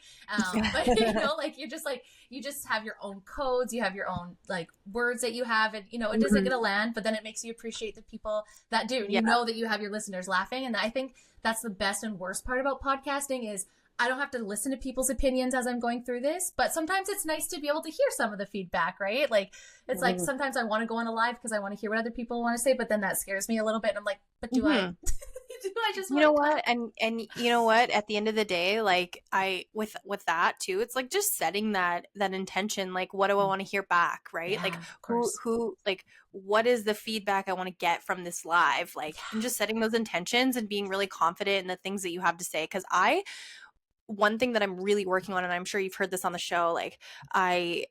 But you know, like you just have your own codes, you have your own like words that you have, and you know, it isn't gonna land, but then it makes you appreciate the people that do. You know that you have your listeners laughing, and I think that's the best and worst part about podcasting is I don't have to listen to people's opinions as I'm going through this, but sometimes it's nice to be able to hear some of the feedback, right? Like, it's like sometimes I want to go on a live because I want to hear what other people want to say, but then that scares me a little bit. And I'm like, but do I, do I just, you know what? And you know what? At the end of the day, like with that too, it's like just setting that intention. Like, what do I want to hear back? Right? Yeah, like who, like, what is the feedback I want to get from this live? Like, and just setting those intentions and being really confident in the things that you have to say. Cause one thing that I'm really working on, and I'm sure you've heard this on the show, like I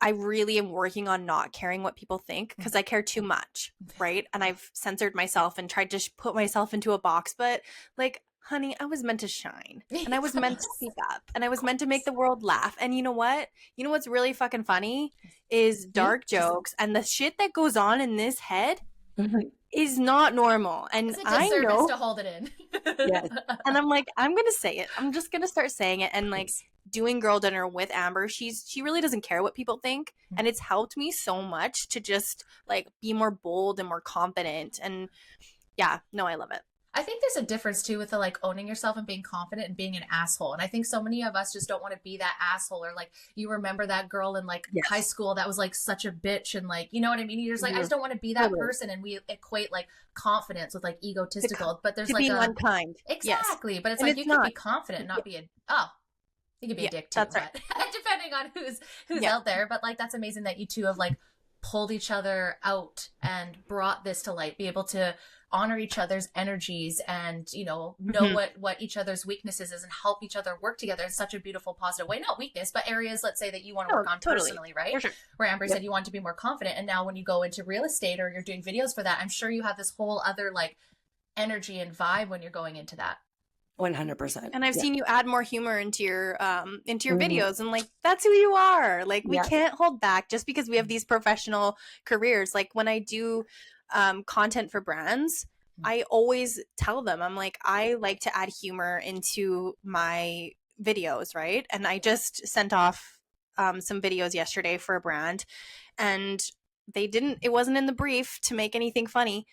really am working on not caring what people think because I care too much, right? And I've censored myself and tried to put myself into a box, but like, honey, I was meant to shine, and I was meant to speak up, and I was meant to make the world laugh. And you know what? You know what's really fucking funny is dark jokes and the shit that goes on in this head is not normal. And it's a I know to hold it in. Yes. And I'm like, I'm gonna say it. I'm just gonna start saying it. And like doing girl dinner with Amber, she really doesn't care what people think, and it's helped me so much to just like be more bold and more confident. And yeah, no, I love it. I think there's a difference too with the like owning yourself and being confident and being an asshole. And I think so many of us just don't want to be that asshole, or like you remember that girl in like high school that was like such a bitch, and like, you know what I mean? You're just like, I just don't want to be that person. And we equate like confidence with like egotistical, but there's like being unkind. Exactly. But it's and like you can be confident, not be you can be a dick too, that's right. But depending on who's out there. But like, that's amazing that you two have like pulled each other out and brought this to light, be able to honor each other's energies and, you know what each other's weaknesses is and help each other work together in such a beautiful, positive way. Not weakness, but areas, let's say, that you want to work on personally, right? Sure. Where Amber said you want to be more confident. And now when you go into real estate or you're doing videos for that, I'm sure you have this whole other like energy and vibe when you're going into that. 100%. And I've Yeah. seen you add more humor into your Mhm. videos, and like that's who you are. Like we Yeah. can't hold back just because we have these professional careers. Like when I do content for brands, I always tell them, I'm like, I like to add humor into my videos, right? And I just sent off some videos yesterday for a brand, and it wasn't in the brief to make anything funny,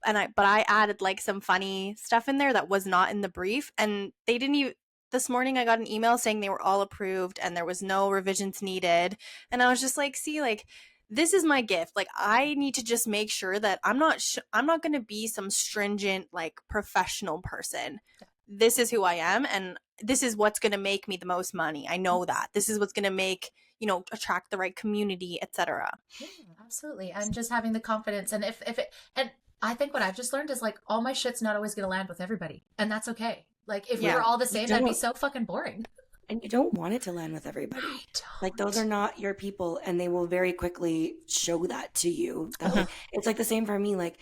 but I added like some funny stuff in there that was not in the brief, and they didn't even. This morning I got an email saying they were all approved and there was no revisions needed, and I was just like, see, like this is my gift. Like I need to just make sure that I'm not going to be some stringent like professional person. This is who I am, and this is what's going to make me the most money. I know that. This is what's going to make, attract the right community, etc. Yeah, absolutely. And just having the confidence. And if it, and I think what I've just learned is like all my shit's not always going to land with everybody. And that's okay. Like if we were all the same, that'd be so fucking boring. And you don't want it to land with everybody. Like those are not your people, and they will very quickly show that to you. That it's like the same for me. Like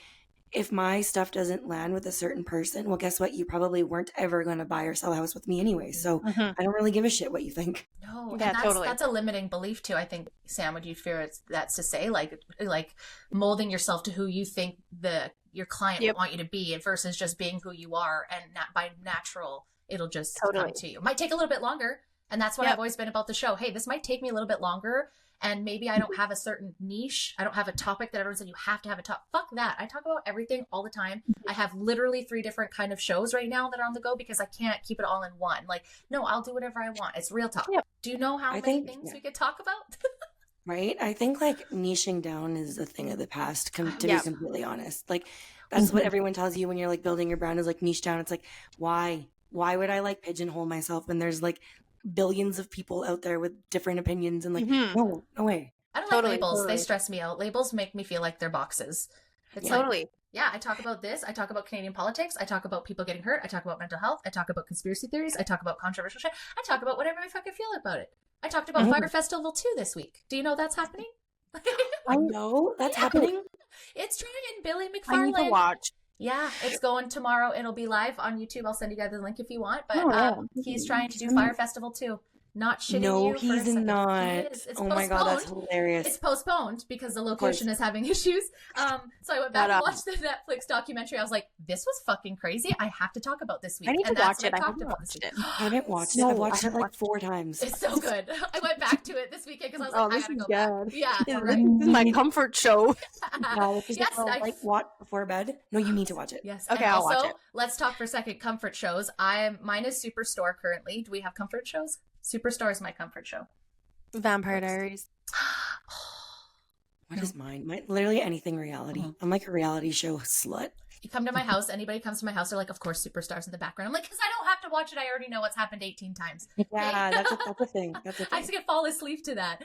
if my stuff doesn't land with a certain person, well, guess what? You probably weren't ever going to buy or sell a house with me anyway. So I don't really give a shit what you think. No, yeah, and totally. That's a limiting belief too. I think, Sam, would you fear that's to say like molding yourself to who you think your client would want you to be versus just being who you are, and not by natural it'll just come to you. Might take a little bit longer, and that's what I've always been about the show. Hey, this might take me a little bit longer, and maybe I don't have a certain niche. I don't have a topic that everyone said you have to have a top. Fuck that. I talk about everything all the time. I have literally 3 different kind of shows right now that are on the go because I can't keep it all in one. Like, no, I'll do whatever I want. It's real talk. Yep. Do you know how many things we could talk about? Right? I think like niching down is a thing of the past, to be completely honest. Like that's what everyone tells you when you're like building your brand is like niche down. It's like, why would I like pigeonhole myself when there's like billions of people out there with different opinions, and like no way. I don't like labels. They stress me out. Labels make me feel like they're boxes. It's totally. Yeah, I talk about this. I talk about Canadian politics. I talk about people getting hurt. I talk about mental health. I talk about conspiracy theories. I talk about controversial shit. I talk about whatever I fucking feel about it. I talked about Fire Festival 2 this week. Do you know that's happening? I know that's happening. It's trying. Billy McFarland. I need to watch. Yeah, it's going tomorrow. It'll be live on YouTube. I'll send you guys the link if you want. But he's trying to do Fire Festival 2. Not shitting you. No, he's not. He is. It's oh my god, that's hilarious. It's postponed because the location is having issues. So I went back and watched the Netflix documentary. I was like, this was fucking crazy. I have to talk about this week. I need to watch it. I haven't watched it. I've watched it like 4 times. It's so good. I went back to it this weekend because I was like, I gotta go back. Yeah, this is my comfort show. Yes, like watch before bed. No, you need to watch it. Yes. Okay, I'll watch it. Let's talk for a second. Comfort shows. Mine is Superstore currently. Do we have comfort shows? Superstore is my comfort show. Vampire Diaries. What is mine? Literally anything reality. I'm like a reality show slut. You come to my house, anybody comes to my house, they're like, of course, Superstar's in the background. I'm like, because I don't have to watch it. I already know what's happened 18 times. Yeah, that's a thing. I just can fall asleep to that.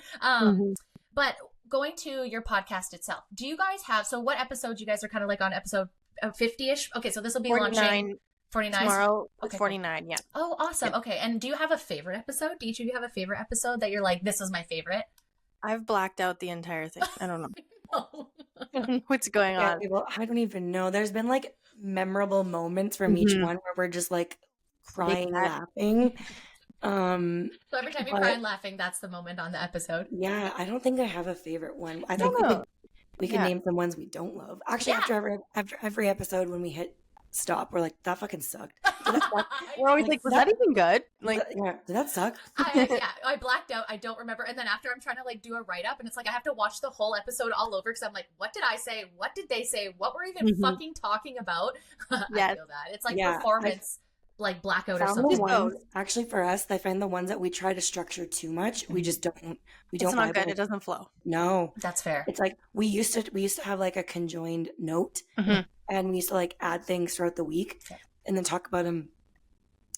But going to your podcast itself, do you guys have, so what episodes you guys are kind of like on episode 50-ish? Okay, so this will be 49. launching 49 tomorrow. Okay, 49. Cool. Yeah. Oh, awesome. Yeah. Okay, and do you have a favorite episode? Do each of you have a favorite episode that you're like, this is my favorite? I've blacked out the entire thing. I don't know. No. What's going on? Well, I don't even know. There's been like memorable moments from each one where we're just like crying, laughing. So every time you cry and laughing, that's the moment on the episode. Yeah, I don't think I have a favorite one. I think we could name some ones we don't love. Actually, after every episode when we hit stop, we're like, that fucking sucked. We're always like, was that even good? Like, did that suck? I blacked out. I don't remember. And then after I'm trying to like do a write up, and it's like I have to watch the whole episode all over because I'm like, what did I say? What did they say? What were even fucking talking about? I feel that it's like performance. Like blackout or something. Actually, for us, I find the ones that we try to structure too much, we just don't. It's not good. It doesn't flow. No, that's fair. It's like we used to have like a conjoined note, and we used to like add things throughout the week, and then talk about them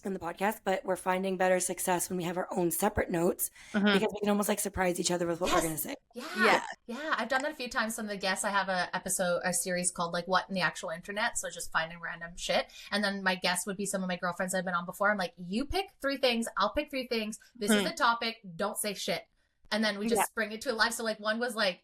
in the podcast. But we're finding better success when we have our own separate notes because we can almost like surprise each other with what we're gonna say. Yeah. I've done that a few times. Some of the guests, I have a series called like What in the Actual Internet. So just finding random shit. And then my guests would be some of my girlfriends I've been on before. I'm like, you pick 3 things. I'll pick 3 things. This is the topic. Don't say shit. And then we just bring it to a live. So like one was like,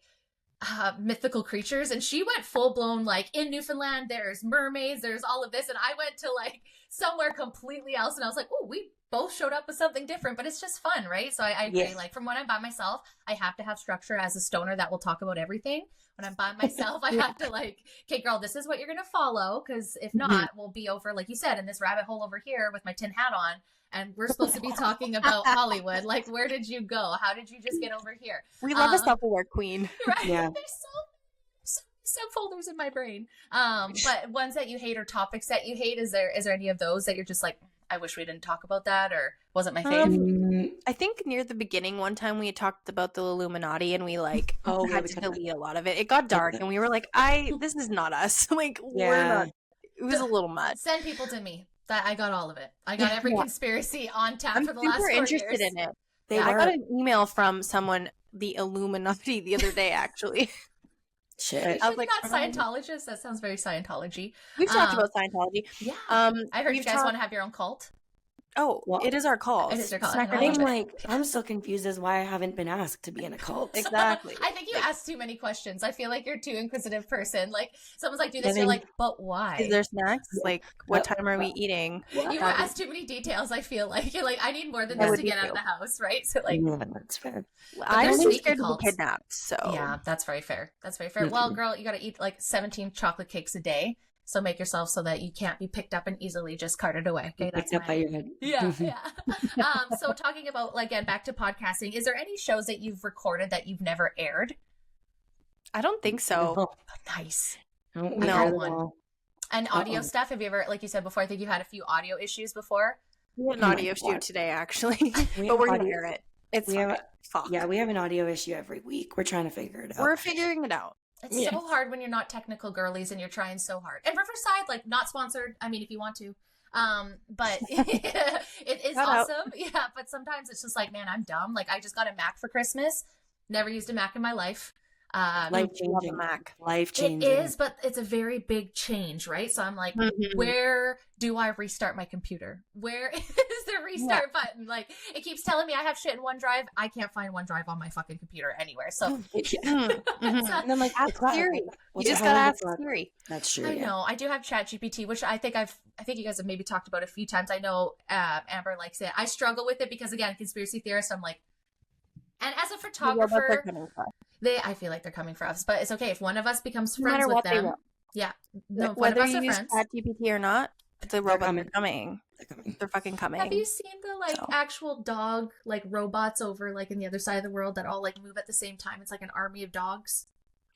mythical creatures, and she went full blown like in Newfoundland there's mermaids, there's all of this, and I went to like somewhere completely else, and I was like, oh, we both showed up with something different, but it's just fun, right? So I agree. Like from when I'm by myself, I have to have structure as a stoner that will talk about everything. When I'm by myself, I have to like, okay, girl, this is what you're gonna follow, because if not, we'll be over, like you said, in this rabbit hole over here with my tin hat on, and we're supposed to be talking about Hollywood. Like, where did you go? How did you just get over here? We love a self-aware queen. Right? Yeah. There's so subfolders in my brain. But ones that you hate or topics that you hate, is there any of those that you're just like, I wish we didn't talk about that, or wasn't my fave? I think near the beginning one time we had talked about the Illuminati, and we like had to delete a lot of it. It got dark, and we were like, this is not us. Like, we're not. It was a little much. Send people to me. That I got all of it. I got every conspiracy on tap for the last 4 years. I'm super interested in it. I got an email from someone, the Illuminati, the other day, actually. Shit. I was like, not Scientologist. That sounds very Scientology. We've talked about Scientology. Yeah. I heard you guys want to have your own cult. Oh, well, it is our cult. It is our cult. I'm so confused as why I haven't been asked to be in a cult. Exactly. I think you asked too many questions. I feel like you're too inquisitive person. Like, someone's like, do this, you're like, but why? Is there snacks? Like, what time are we eating? You asked too many details, I feel like. You're like, I need more than this to get out of the house, right? So, like, that's fair. I'm scared to be kidnapped, so. Yeah, that's very fair. That's very fair. Well, girl, you got to eat like 17 chocolate cakes a day. So make yourself so that you can't be picked up and easily just carted away. Okay, that's picked up by your head. Yeah. So talking about, like, again, back to podcasting, is there any shows that you've recorded that you've never aired? I don't think so. Oh, nice. No. One. And audio stuff? Have you ever, like you said before, I think you had a few audio issues before? We had an audio issue today, actually, but we're going to air it. It's fine. Yeah, we have an audio issue every week. We're trying to figure it out. We're figuring it out. It's so hard when you're not technical girlies and you're trying so hard. And Riverside, like, not sponsored. I mean, if you want to. But it is awesome. Yeah, but sometimes it's just like, man, I'm dumb. Like, I just got a Mac for Christmas. Never used a Mac in my life. Life-changing. Mac. Life-changing. It is, but it's a very big change, right? So I'm like, where do I restart my computer? Where is the restart button? Like, it keeps telling me I have shit in OneDrive. I can't find OneDrive on my fucking computer anywhere. So and I'm like, ask Siri. You just gotta ask Siri. That's true. I know. I do have ChatGPT, which I think you guys have maybe talked about a few times. I know Amber likes it. I struggle with it because, again, conspiracy theorist, I'm like, and as a photographer, I feel like they're coming for us, but it's okay if one of us becomes friends with them. Yeah, no, whether you use ChatGPT or not, the robots are coming. They're fucking coming. Have you seen the actual dog robots over like in the other side of the world that all like move at the same time? It's like an army of dogs.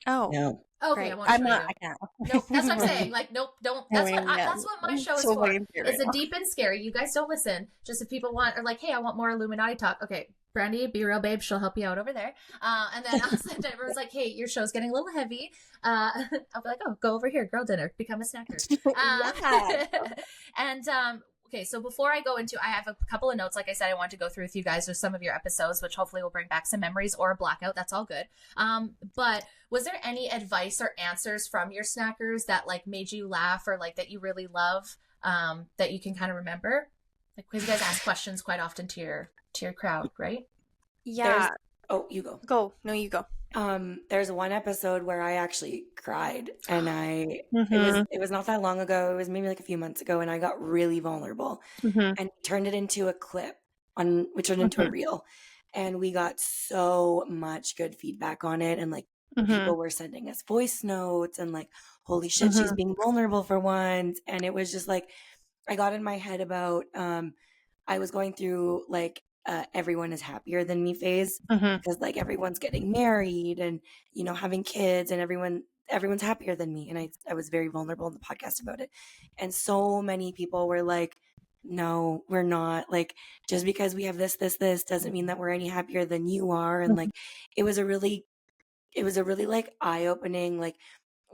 Oh no. Okay, I won't show you. I can't. Nope, that's what I'm saying. Like, nope, don't. That's what my show is for. It's a deep and scary. You guys don't listen. Just if people want, or like, hey, I want more Illuminati talk. Okay, Brandy, be real, babe. She'll help you out over there. And then I'll send everyone's like, hey, your show's getting a little heavy. I'll be like, oh, go over here, girl dinner, become a snacker. And okay, so before I go into, I have a couple of notes. Like I said, I want to go through with you guys with some of your episodes, which hopefully will bring back some memories or a blackout. That's all good. But was there any advice or answers from your snackers that like made you laugh or like that you really love that you can kind of remember? Like, because you guys ask questions quite often to your crowd, right? Yeah. You go. Go. No, you go. There's one episode where I actually cried, and it was not that long ago. It was maybe like a few months ago, and I got really vulnerable, and we turned it into a clip we turned it into a reel, and we got so much good feedback on it, and like people were sending us voice notes, and like, holy shit, she's being vulnerable for once, and it was just like, I got in my head about, I was going through like, everyone is happier than me phase, because like everyone's getting married and, you know, having kids, and everyone's happier than me. And I was very vulnerable in the podcast about it. And so many people were like, no, we're not, like, just because we have this doesn't mean that we're any happier than you are. And like, it was a really like eye-opening, like,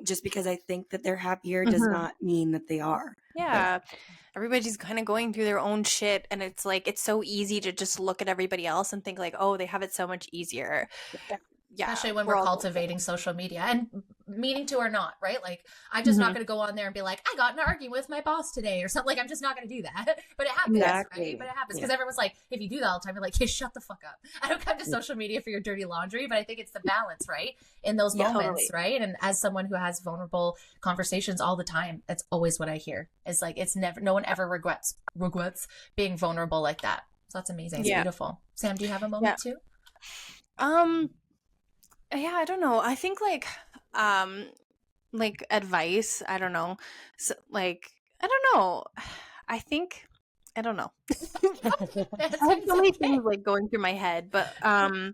just because I think that they're happier does not mean that they are. Yeah. Everybody's kind of going through their own shit, and it's like, it's so easy to just look at everybody else and think like, oh, they have it so much easier. Yeah. Especially when we're cultivating social media. And meaning to or not, right? Like, I'm just not going to go on there and be like, I got in an argument with my boss today or something. Like, I'm just not going to do that. But it happens, right? But it happens because everyone's like, if you do that all the time, you're like, hey, shut the fuck up. I don't come to social media for your dirty laundry, but I think it's the balance, right? In those moments, right? And as someone who has vulnerable conversations all the time, that's always what I hear. It's like, it's never, no one ever regrets being vulnerable like that. So that's amazing. It's beautiful. Sam, do you have a moment too? Yeah, I don't know. I think like advice, I don't know. So, like, I don't know. I think, I don't know. I have so many things like going through my head, but I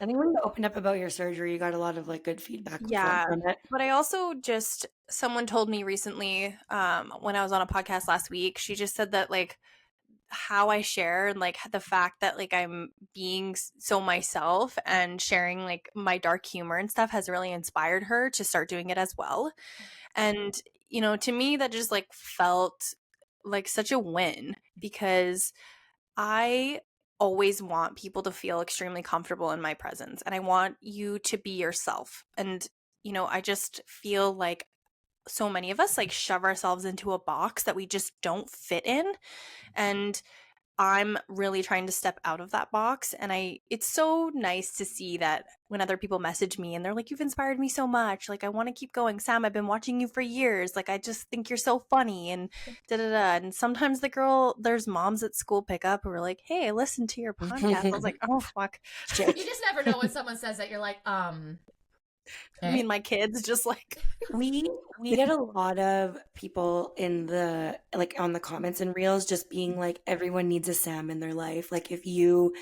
think when you opened up about your surgery, you got a lot of like good feedback from it. But I also just, someone told me recently, when I was on a podcast last week, she just said that like how I share and like the fact that like I'm being so myself and sharing like my dark humor and stuff has really inspired her to start doing it as well. And, you know, to me that just like felt like such a win, because I always want people to feel extremely comfortable in my presence, and I want you to be yourself. And, you know, I just feel like so many of us like shove ourselves into a box that we just don't fit in. And I'm really trying to step out of that box. And it's so nice to see that when other people message me and they're like, you've inspired me so much. Like, I want to keep going. Sam, I've been watching you for years. Like, I just think you're so funny and da-da-da. And sometimes there's moms at school pick up who are like, hey, I listened to your podcast. I was like, oh, fuck. You just never know when someone says that. You're like, I mean, my kids just like we get a lot of people in the like on the comments and reels just being like, everyone needs a Sam in their life. Like if you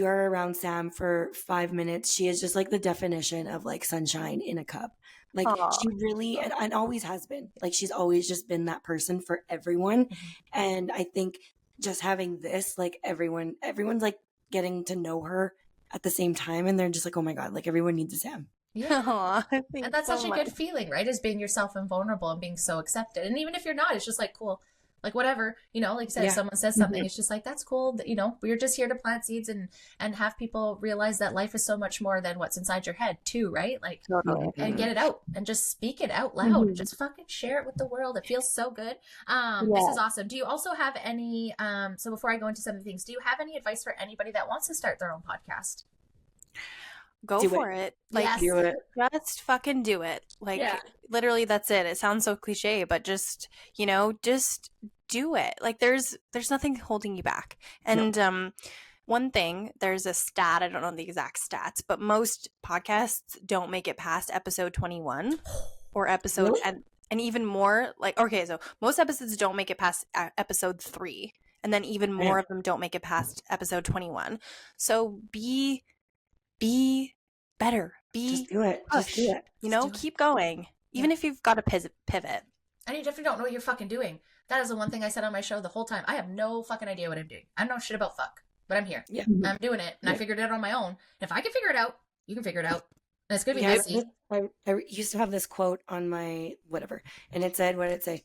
are around Sam for 5 minutes, she is just like the definition of like sunshine in a cup. Like she really and always has been. Like she's always just been that person for everyone. And I think just having this, like everyone's like getting to know her at the same time, and they're just like, oh my God, like everyone needs a Sam. Yeah. And that's such a good feeling, right? Is being yourself and vulnerable and being so accepted. And even if you're not, it's just like, cool, like whatever, you know, like I said, if someone says something, it's just like, that's cool. That, you know, we're just here to plant seeds and have people realize that life is so much more than what's inside your head too, right? Like, and get it out and just speak it out loud. Just fucking share it with the world. It feels so good. This is awesome. Do you also have any, so before I go into some of the things, do you have any advice for anybody that wants to start their own podcast? Go for it. Like, do it. Just fucking do it. Like, literally, that's it. It sounds so cliche, but just, you know, just do it. Like, there's nothing holding you back. And one thing, there's a stat, I don't know the exact stats, but most podcasts don't make it past episode 21 or episode, and even more, like, okay, so most episodes don't make it past episode 3, and then even more of them don't make it past episode 21. So be better. Just do it. Push. Just do it. You know, keep going. Even if you've got to pivot. And you definitely don't know what you're fucking doing. That is the one thing I said on my show the whole time. I have no fucking idea what I'm doing. I don't know shit about fuck, but I'm here. Yeah. I'm doing it, and I figured it out on my own. And if I can figure it out, you can figure it out. And it's going to be messy. I used to have this quote on my whatever, and it said, what did it say?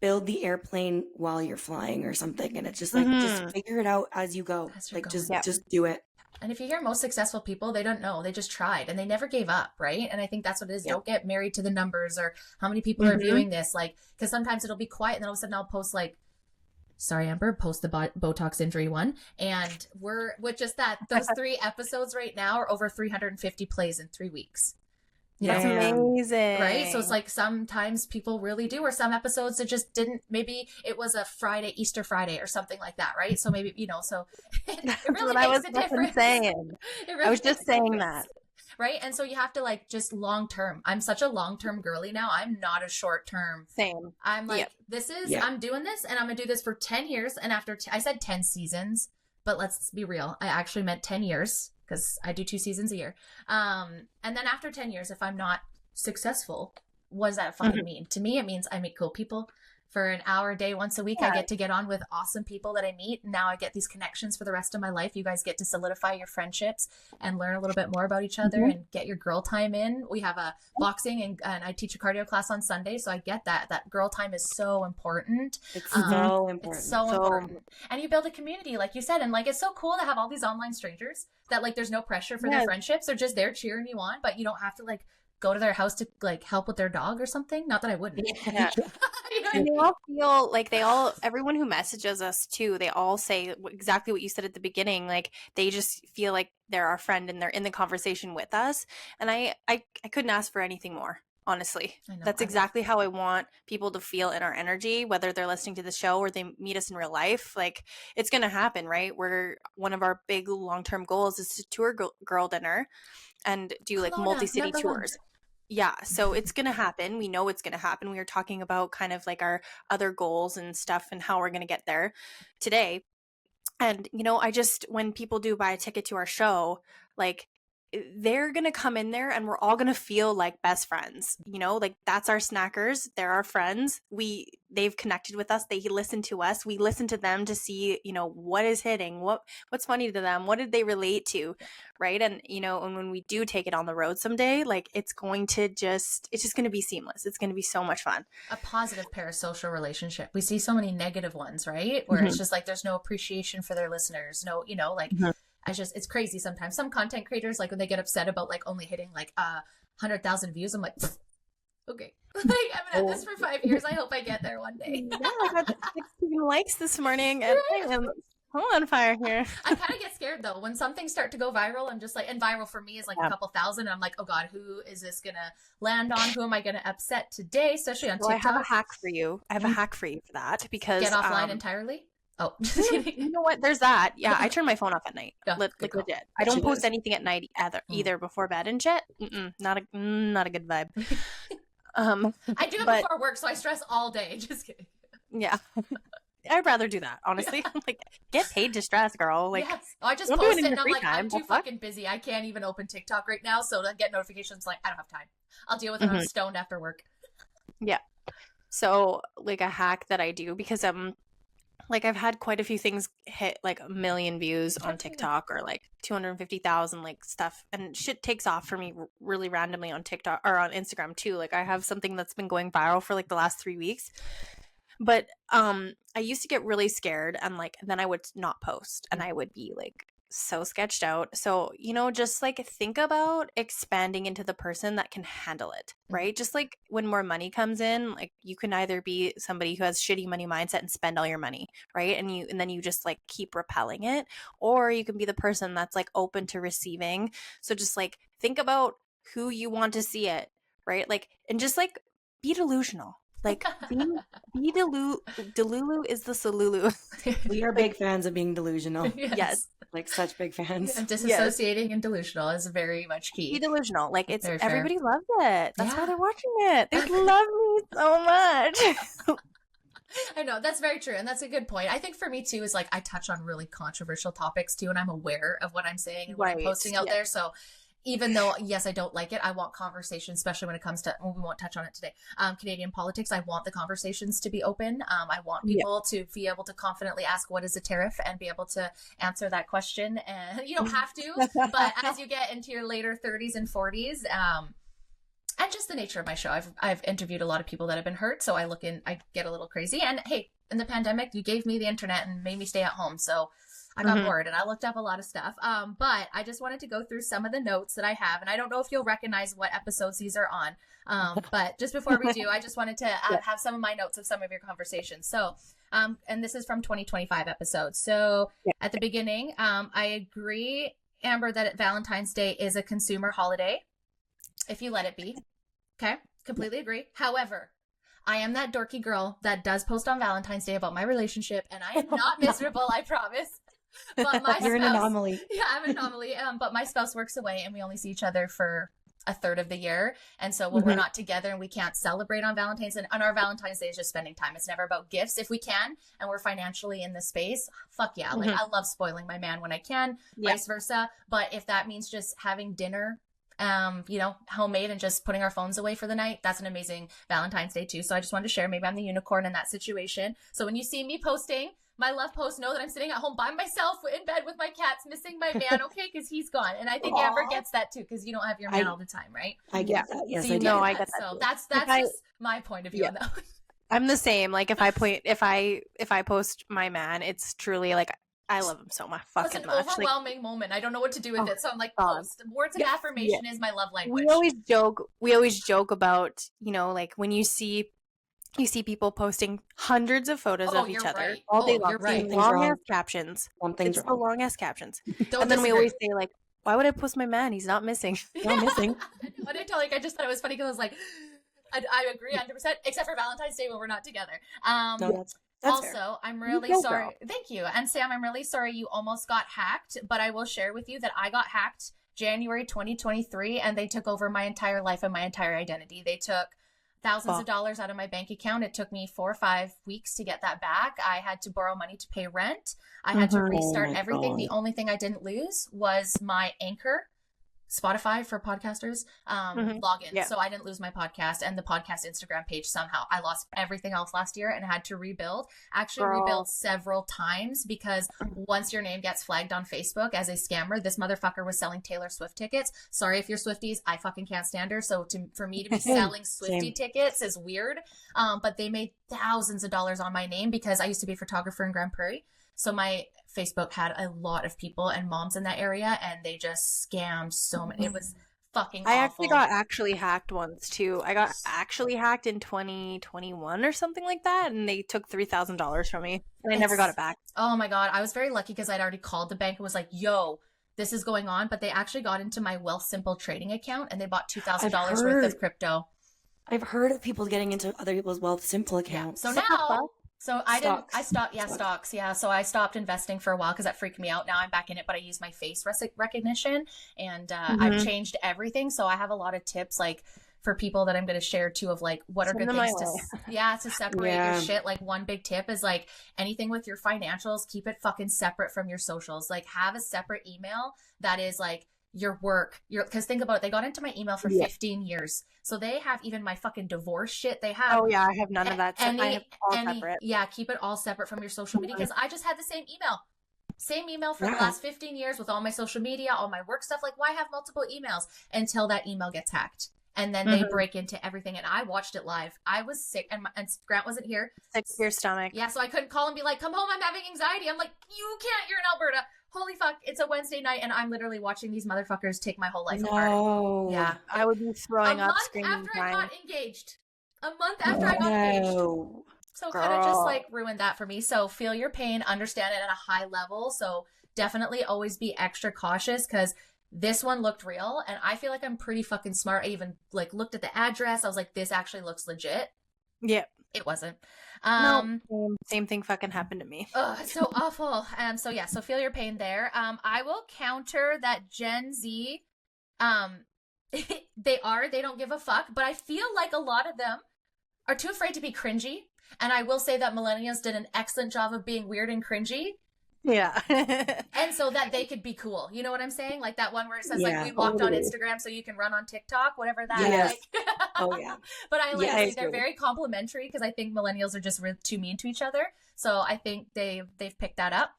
Build the airplane while you're flying or something. And it's just like, just figure it out as you go. Like, just do it. And if you hear most successful people, they don't know. They just tried and they never gave up, right? And I think that's what it is. Don't get married to the numbers or how many people are viewing this. Like, because sometimes it'll be quiet and then all of a sudden I'll post like, sorry, Amber, post the Botox injury one. And we're with just that, those 3 episodes right now are over 350 plays in 3 weeks. That's amazing. Right? So it's like sometimes people really do, or some episodes that just didn't, maybe it was a Friday, Easter Friday or something like that, right? So maybe, you know, so it really makes a difference. I was just saying that. Right? And so you have to like just long term. I'm such a long term girly now. I'm not a short term. Same. I'm like, this is, I'm doing this and I'm going to do this for 10 years. And after, I said 10 seasons, but let's be real. I actually meant 10 years. Because I do 2 seasons a year. And then after 10 years, if I'm not successful, what does that fucking mean? To me, it means I meet cool people, for an hour a day once a week. Yeah. I get to get on with awesome people that I meet. And now I get these connections for the rest of my life. You guys get to solidify your friendships and learn a little bit more about each other and get your girl time in. We have a boxing and I teach a cardio class on Sunday. So I get that girl time is so important. It's so important. It's so important. And you build a community, like you said, and like, it's so cool to have all these online strangers that like, there's no pressure for their friendships. They're just there cheering you on, but you don't have to like go to their house to like help with their dog or something. Not that I wouldn't. Yeah. And they all feel like everyone who messages us too, they all say exactly what you said at the beginning. Like they just feel like they're our friend and they're in the conversation with us. And I couldn't ask for anything more. Honestly, that's exactly how I want people to feel in our energy, whether they're listening to the show or they meet us in real life. Like it's going to happen, right? One of our big long-term goals is to tour girl dinner and do like multi-city tours. Yeah. So it's going to happen. We know it's going to happen. We were talking about kind of like our other goals and stuff and how we're going to get there today. And, when people do buy a ticket to our show, like they're going to come in there and we're all going to feel like best friends, like that's our snackers. They're our friends. They've connected with us. They listen to us. We listen to them to see, what is hitting, what's funny to them. What did they relate to? Right. And, and when we do take it on the road someday, like it's just going to be seamless. It's going to be so much fun. A positive parasocial relationship. We see so many negative ones, right? Where it's just like, there's no appreciation for their listeners. No, it's crazy sometimes. Some content creators, like when they get upset about like only hitting like 100,000 views, I'm like, okay, like, I've been at this for 5 years. I hope I get there one day. Yeah, I got 16 likes this morning and I am on fire here. I kind of get scared though. When some things start to go viral, I'm just like, and viral for me is like a couple thousand. And I'm like, oh God, who is this going to land on? Who am I going to upset today? Especially on TikTok. I have a hack for you. I have a hack for you for that because get offline entirely. Oh, you know what? There's that. Yeah, I turn my phone off at night. Yeah, like legit. I don't post anything at night either before bed and shit. Not a good vibe. I do it before work, so I stress all day. Just kidding. Yeah. I'd rather do that, honestly. Like, get paid to stress, girl. Like, yes. I just post it and I'm like, I'm too fucking busy. I can't even open TikTok right now, so to get notifications, like, I don't have time. I'll deal with it when I'm stoned after work. Yeah. So, like, a hack that I do, because like I've had quite a few things hit like 1 million views on TikTok or like 250,000 like stuff, and shit takes off for me really randomly on TikTok or on Instagram too. Like I have something that's been going viral for like the last 3 weeks. But I used to get really scared and like then I would not post and I would be like so sketched out. So, just like think about expanding into the person that can handle it, right? Just like when more money comes in, like you can either be somebody who has shitty money mindset and spend all your money, right? And then you just like keep repelling it, or you can be the person that's like open to receiving. So just like think about who you want to see it, right? Like, and just like be delusional. Like be delulu is the salulu. We are big fans of being delusional. Yes. Like such big fans. And disassociating and delusional is very much key. Be delusional. Like it's Very everybody fair. loves it. That's why they're watching it. They love me so much. I know, that's very true. And that's a good point. I think for me too is like I touch on really controversial topics too, and I'm aware of what I'm saying and what I'm posting out there. So even though, yes, I don't like it, I want conversation, especially when it comes to, we won't touch on it today, Canadian politics. I want the conversations to be open. I want people to be able to confidently ask what is a tariff and be able to answer that question. And you don't have to, but as you get into your later 30s and 40s, and just the nature of my show, I've interviewed a lot of people that have been hurt. So I get a little crazy. And hey, in the pandemic, you gave me the internet and made me stay at home. So I got bored and I looked up a lot of stuff. But I just wanted to go through some of the notes that I have. And I don't know if you'll recognize what episodes these are on. But just before we do, I just wanted to have some of my notes of some of your conversations. So, and this is from 2025 episodes. So at the beginning, I agree, Amber, that Valentine's Day is a consumer holiday, if you let it be. Okay. Completely agree. However, I am that dorky girl that does post on Valentine's Day about my relationship, and I am not miserable, I promise. But my You're an anomaly. Yeah, I'm an anomaly. But my spouse works away and we only see each other for a third of the year. And so when we're not together and we can't celebrate on Valentine's, and on our Valentine's Day is just spending time. It's never about gifts. If we can and we're financially in the space, fuck yeah. Like I love spoiling my man when I can, vice versa. But if that means just having dinner homemade and just putting our phones away for the night. That's an amazing Valentine's Day too. So I just wanted to share, maybe I'm the unicorn in that situation. So when you see me posting my love post, know that I'm sitting at home by myself in bed with my cats, missing my man, okay, because he's gone. And I think Amber gets that too, because you don't have your man all the time, right? I get that. Yes, so I do. No, I get that. So that's just my point of view on that. I'm the same. Like if I post my man, it's truly like I love him so much, fucking it's an much. overwhelming moment. I don't know what to do with it, so I'm like, God. post. Words of affirmation is my love language. We always joke about, like when you see people posting hundreds of photos of each other all day long. You're right. Long ass captions. Something's it's wrong. the long ass captions. Don't and then we disagree. always say like, why would I post my man? He's not missing. Not missing. What I tell I just thought it was funny because I was like, I agree 100%, except for Valentine's Day when we're not together. No, that's also, fair. I'm really sorry. Girl. Thank you. And Sam, I'm really sorry you almost got hacked, but I will share with you that I got hacked January 2023, and they took over my entire life and my entire identity. They took thousands of dollars out of my bank account. It took me 4 or 5 weeks to get that back. I had to borrow money to pay rent. I had to restart everything. God. The only thing I didn't lose was my Anchor, Spotify for podcasters, login. Yeah. So I didn't lose my podcast and the podcast Instagram page somehow. I lost everything else last year and had to rebuild. Actually rebuild several times because once your name gets flagged on Facebook as a scammer, this motherfucker was selling Taylor Swift tickets. Sorry if you're Swifties, I fucking can't stand her. So for me to be selling Swiftie tickets is weird. But they made thousands of dollars on my name because I used to be a photographer in Grand Prairie. So my Facebook had a lot of people and moms in that area, and they just scammed so many. It was fucking awful. I actually got hacked once too. I got actually hacked in 2021 or something like that, and they took $3,000 from me, and I never got it back. Oh my God. I was very lucky because I'd already called the bank and was like, yo, this is going on. But they actually got into my Wealthsimple trading account, and they bought $2,000 worth of crypto. I've heard of people getting into other people's Wealthsimple accounts. Yeah. So now... So stocks. Yeah. So I stopped investing for a while because that freaked me out. Now I'm back in it, but I use my face recognition and I've changed everything. So I have a lot of tips like for people that I'm going to share too of like what are good things to separate your shit. Like one big tip is like anything with your financials, keep it fucking separate from your socials. Like have a separate email that is like your work, because think about it, they got into my email for 15 years. So they have even my fucking divorce shit. They have. Oh yeah, I have none of that. I have all separate. Yeah, keep it all separate from your social media because I just had the same email for the last 15 years with all my social media, all my work stuff. Like why have multiple emails until that email gets hacked? And then they break into everything. And I watched it live. I was sick and Grant wasn't here. Sick to your stomach. Yeah, so I couldn't call and be like, come home, I'm having anxiety. I'm like, you can't, you're in Alberta. Holy fuck, it's a Wednesday night and I'm literally watching these motherfuckers take my whole life apart. Yeah. I would be throwing up, screaming, A month after crying. I got engaged. So kind of just like ruined that for me. So feel your pain, understand it at a high level. So definitely always be extra cautious because this one looked real and I feel like I'm pretty fucking smart. I even like looked at the address. I was like, this actually looks legit. Yeah. It wasn't. No, same thing fucking happened to me. Oh, it's so awful. So feel your pain there. I will counter that Gen Z, they don't give a fuck, but I feel like a lot of them are too afraid to be cringy. And I will say that millennials did an excellent job of being weird and cringy. Yeah. And so that they could be cool. You know what I'm saying? Like that one where it says like we walked on Instagram so you can run on TikTok, whatever that is. Like. Oh yeah. But they're very complimentary because I think millennials are just too mean to each other. So I think they've picked that up.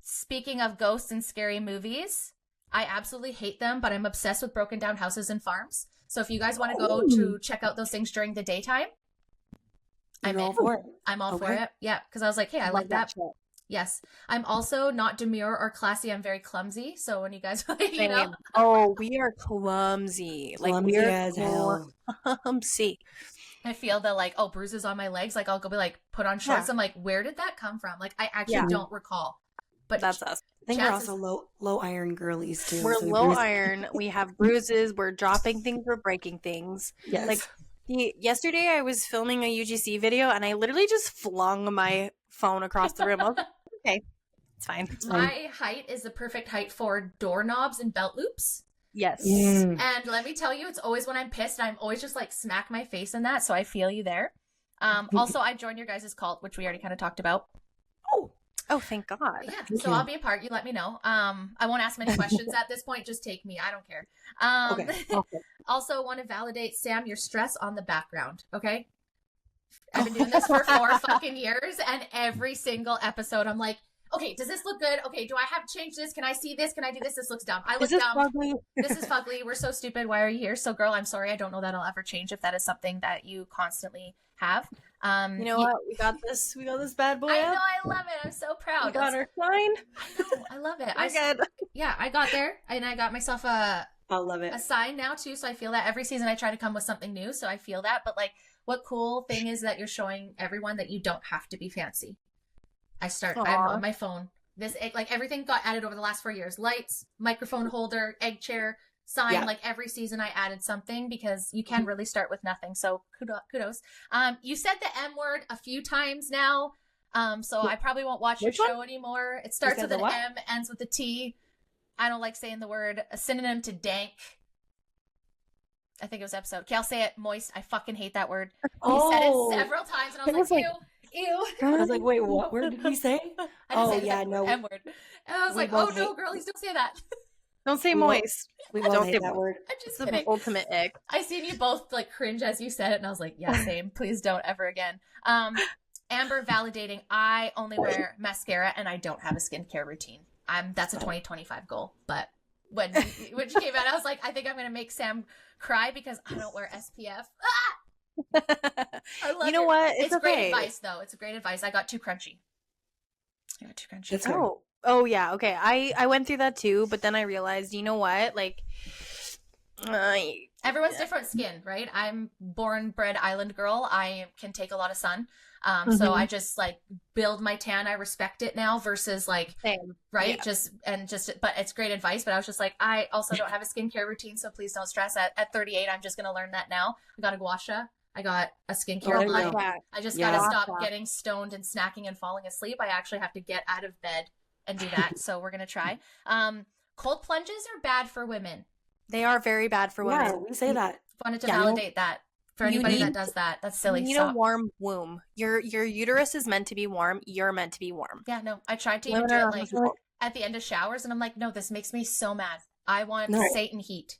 Speaking of ghosts and scary movies, I absolutely hate them, but I'm obsessed with broken down houses and farms. So if you guys want to go to check out those things during the daytime, I'm all for it. Yeah, because I was like, hey, I like that. Yes. I'm also not demure or classy. I'm very clumsy. So when you guys, you know. Oh, we are clumsy. Like we are as hell. Clumsy. I feel the like, oh, bruises on my legs. Like I'll go be like, put on shorts. I'm like, where did that come from? Like I actually don't recall. But that's us. I think we're also low iron girlies too. We're low iron. We have bruises. We're dropping things. We're breaking things. Yes. Like yesterday I was filming a UGC video and I literally just flung my phone across the room. I was like, okay, it's fine. My height is the perfect height for doorknobs and belt loops. Yes. And let me tell you, it's always when I'm pissed, I'm always just like smack my face in that. So I feel you there. Also, I joined your guys' cult, which we already kind of talked about. Oh, thank God. Yeah, so I'll be a part. You let me know. I won't ask many questions at this point. Just take me. I don't care. Okay. Also, want to validate, Sam, your stress on the background. Okay, I've been doing this for 4 fucking years, and every single episode, I'm like, okay, does this look good? Okay, do I have to change this? Can I see this? Can I do this? This looks dumb. I look dumb. Fugly? This is fugly. We're so stupid. Why are you here? So, girl, I'm sorry. I don't know that'll ever change if that is something that you constantly have. You know what? We got this. We got this bad boy. I know. I love it. I'm so proud. We got our sign. I know. I love it. I got there, and I got myself I love it. a sign now too. So I feel that every season I try to come with something new. So I feel that. But like, what cool thing is that you're showing everyone that you don't have to be fancy. I'm on my phone. This, like, everything got added over the last 4 years. Lights, microphone holder, egg chair, sign. Yeah. Like, every season I added something because you can really start with nothing. So kudos. You said the M word a few times now. So I probably won't watch your show anymore. It starts with an M, ends with a T. I don't like saying the word. A synonym to dank. I think it was episode. Okay, I'll say it. Moist. I fucking hate that word. He said it several times, and I was like, ew. I was like, wait, what word did he say? No. M word. And I was like, oh no, girlies, don't say that. Don't say moist. We won't hate that word. I'm just It's kidding. the ultimate ick. I seen you both like cringe as you said it, and I was like, yeah, same. Please don't ever again. Amber validating. I only wear mascara, and I don't have a skincare routine. That's a 2025 goal. But when she came out, I was like, I think I'm gonna make Sam cry because I don't wear SPF. I love You know what? It's okay. great advice, though. It's great advice. I got too crunchy. That's good. Oh yeah. Okay. I went through that too, but then I realized, you know what? Like, everyone's different skin, right? I'm bred island girl. I can take a lot of sun. So I just like build my tan. I respect it now versus like, Same. right. Yeah. But it's great advice. But I was just like, I also don't have a skincare routine. So please don't stress. At 38, I'm just going to learn that now. I got a gua sha. I got a skincare line. I just got to stop getting stoned and snacking and falling asleep. I actually have to get out of bed and do that. So we're going to try. Cold plunges are bad for women. They are very bad for women. Yeah, we say that. Wanted to validate that for anybody that does that. That's silly. You need a warm womb. Your uterus is meant to be warm. You're meant to be warm. Yeah, no. I tried to even do it like at the end of showers, and I'm like, no, this makes me so mad. I want Satan heat.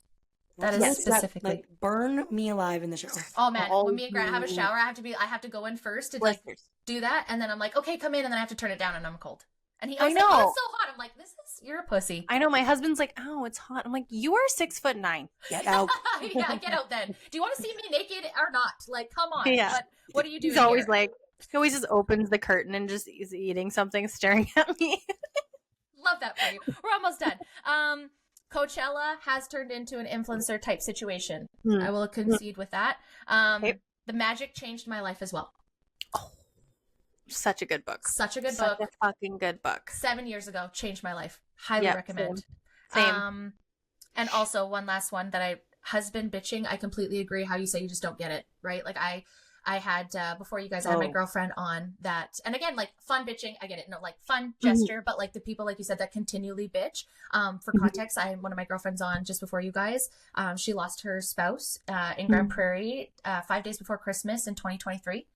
That is specifically. Like, burn me alive in the shower. Oh man, when me and Grant have a shower, I have to go in first to like do that, and then I'm like, okay, come in, and then I have to turn it down, and I'm cold. And I was like, oh, it's so hot. I'm like, you're a pussy. I know. My husband's like, oh, it's hot. I'm like, you are 6'9". Get out. Yeah, get out then. Do you want to see me naked or not? Like, come on. Yeah. What are you doing? He's always like, he always just opens the curtain and just is eating something, staring at me. Love that for you. We're almost done. Coachella has turned into an influencer type situation. I will concede with that. The Magic changed my life as well. Oh, such a good book. Such a fucking good book. 7 years ago, changed my life. Highly recommend. Same. And also one last one that husband bitching. I completely agree. How you say you just don't get it, right? Like I had before you guys, I had my girlfriend on that, and again, like fun bitching. I get it, no, like fun gesture, but like the people, like you said, that continually bitch. For context, I had one of my girlfriends on just before you guys. She lost her spouse in Grand Prairie 5 days before Christmas in 2023,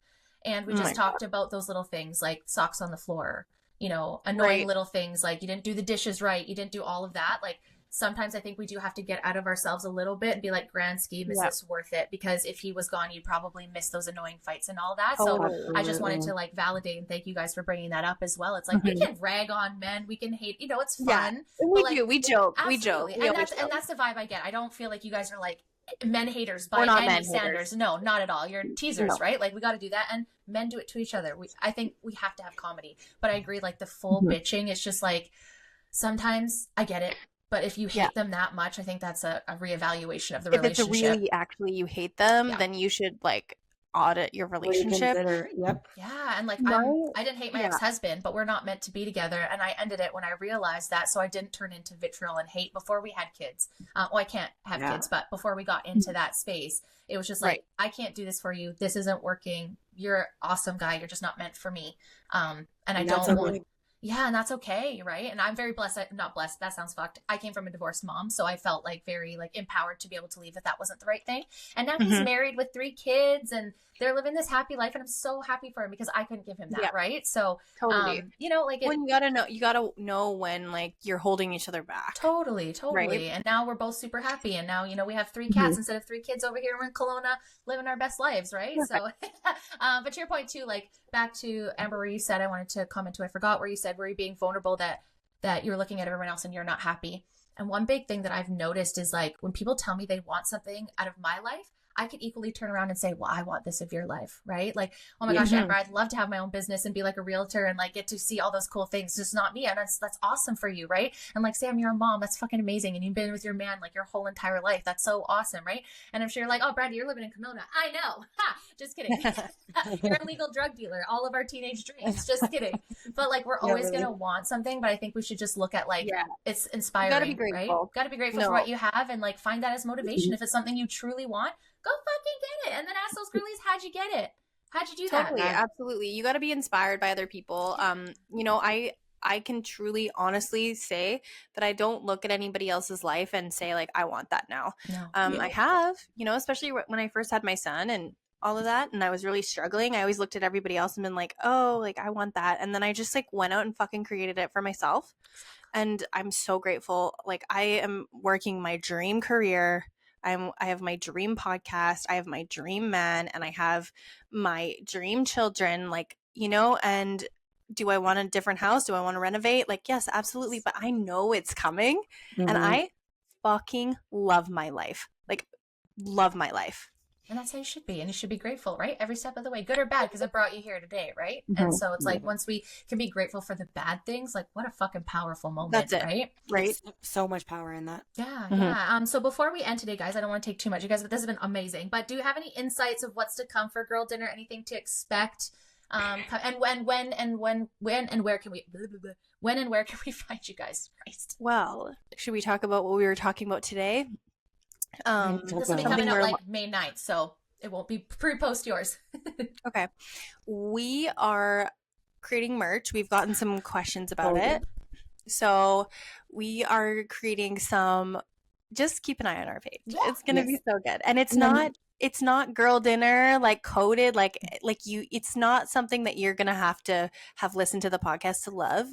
and we just talked about those little things like socks on the floor, annoying little things like you didn't do the dishes right, you didn't do all of that, like. Sometimes I think we do have to get out of ourselves a little bit and be like, grand scheme, is this worth it? Because if he was gone, you'd probably miss those annoying fights and all that. So I just wanted to like validate and thank you guys for bringing that up as well. It's like, we can rag on men. We can hate, it's fun. Yeah. We joke. Absolutely. We joke. And that's the vibe I get. I don't feel like you guys are like men haters by We're not any men standards. haters. No, not at all. You're teasers, right? Like we got to do that. And men do it to each other. I think we have to have comedy. But I agree, like the full bitching, it's just like, sometimes I get it. But if you hate them that much, I think that's a reevaluation of the relationship. If it's really actually you hate them, then you should like audit your relationship. Yeah, and like I didn't hate my ex-husband, but we're not meant to be together, and I ended it when I realized that, so I didn't turn into vitriol and hate before we had kids. I can't have kids, but before we got into that space, it was just like, I can't do this for you. This isn't working. You're an awesome guy. You're just not meant for me. And I don't want... Yeah, and that's okay, right? And I'm very blessed. Not blessed. That sounds fucked. I came from a divorced mom, so I felt like very like empowered to be able to leave if that wasn't the right thing. And now he's Mm-hmm. married with 3 kids, and they're living this happy life, and I'm so happy for him because I couldn't give him that, Yeah, right? So, totally. like it. When you gotta know when like you're holding each other back, Totally, right? totally. And now we're both super happy. And now, we have 3 cats Mhm. instead of 3 kids over here. We're in Kelowna living our best lives, right? Perfect. So, but to your point too, like back to Amber, where you said, I wanted to comment to, I forgot where you said, were you being vulnerable that you're looking at everyone else and you're not happy. And one big thing that I've noticed is like when people tell me they want something out of my life, I could equally turn around and say, well, I want this of your life, right? Like, oh my gosh, Mhm. Amber, I'd love to have my own business and be like a realtor and like get to see all those cool things. Just not me. And that's awesome for you, right? And like, Sam, you're a mom. That's fucking amazing. And you've been with your man like your whole entire life. That's so awesome, right? And I'm sure you're like, oh, Brandy, you're living in Pomona. I know. Ha! Just kidding. You're a legal drug dealer. All of our teenage dreams. Just kidding. But like, we're Yeah, always really. going to want something. But I think we should just look at like, Yeah, it's you gotta be inspiring, right? grateful. Got to be grateful for No, what you have and like find that as motivation. If it's something you truly want, go fucking get it. And then ask those girlies, how'd you get it? How'd you do that? totally, absolutely. You gotta be inspired by other people. I can truly, honestly say that I don't look at anybody else's life and say like, I want that now. No. Yeah. I have, especially when I first had my son and all of that, and I was really struggling. I always looked at everybody else and been like, oh, like I want that, and then I just like went out and fucking created it for myself. And I'm so grateful. Like I am working my dream career. I have my dream podcast. I have my dream man, and I have my dream children. Like, and do I want a different house? Do I want to renovate? Like, yes, absolutely. But I know it's coming, and Mhm. I fucking love my life. Like, love my life. And that's how you should be. And you should be grateful, right? Every step of the way, good or bad, because it brought you here today, right? And Mhm. so it's like Yeah. once we can be grateful for the bad things, like what a fucking powerful moment, That's it. right? Right? There's so much power in that. Yeah, Mhm. yeah. So before we end today, guys, I don't want to take too much, you guys, but this has been amazing. But do you have any insights of what's to come for girl dinner? Anything to expect? And when and where can we when and where can we find you guys? Christ. Well, should we talk about what we were talking about today? Talk This will be about coming something out we're like May 9th, so it won't be pre-post yours. Okay. We are creating merch. We've gotten some questions about Oh, it. So we are creating some, just keep an eye on our page. Yeah. It's going to Yes. be so good. And it's And then- not girl dinner like coded it's not something that you're going to have listened to the podcast to love.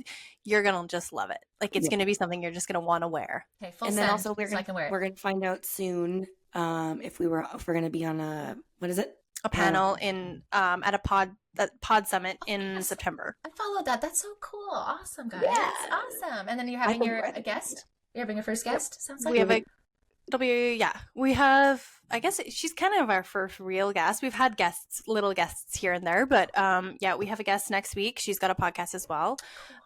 You're going to just love it. Like it's Yeah. going to be something you're just going to want to wear. Okay, full And send, then also so I can wear it. we're gonna find out soon if we're gonna be on a, what is it? A panel in at a pod summit in yes. September. I followed that. That's so cool. Awesome, guys. Yeah. Awesome. And then you're having I a think- guest? You're having your first guest? Sounds like We have we have, I guess she's kind of our first real guest. We've had little guests here and there, but we have a guest next week. She's got a podcast as well.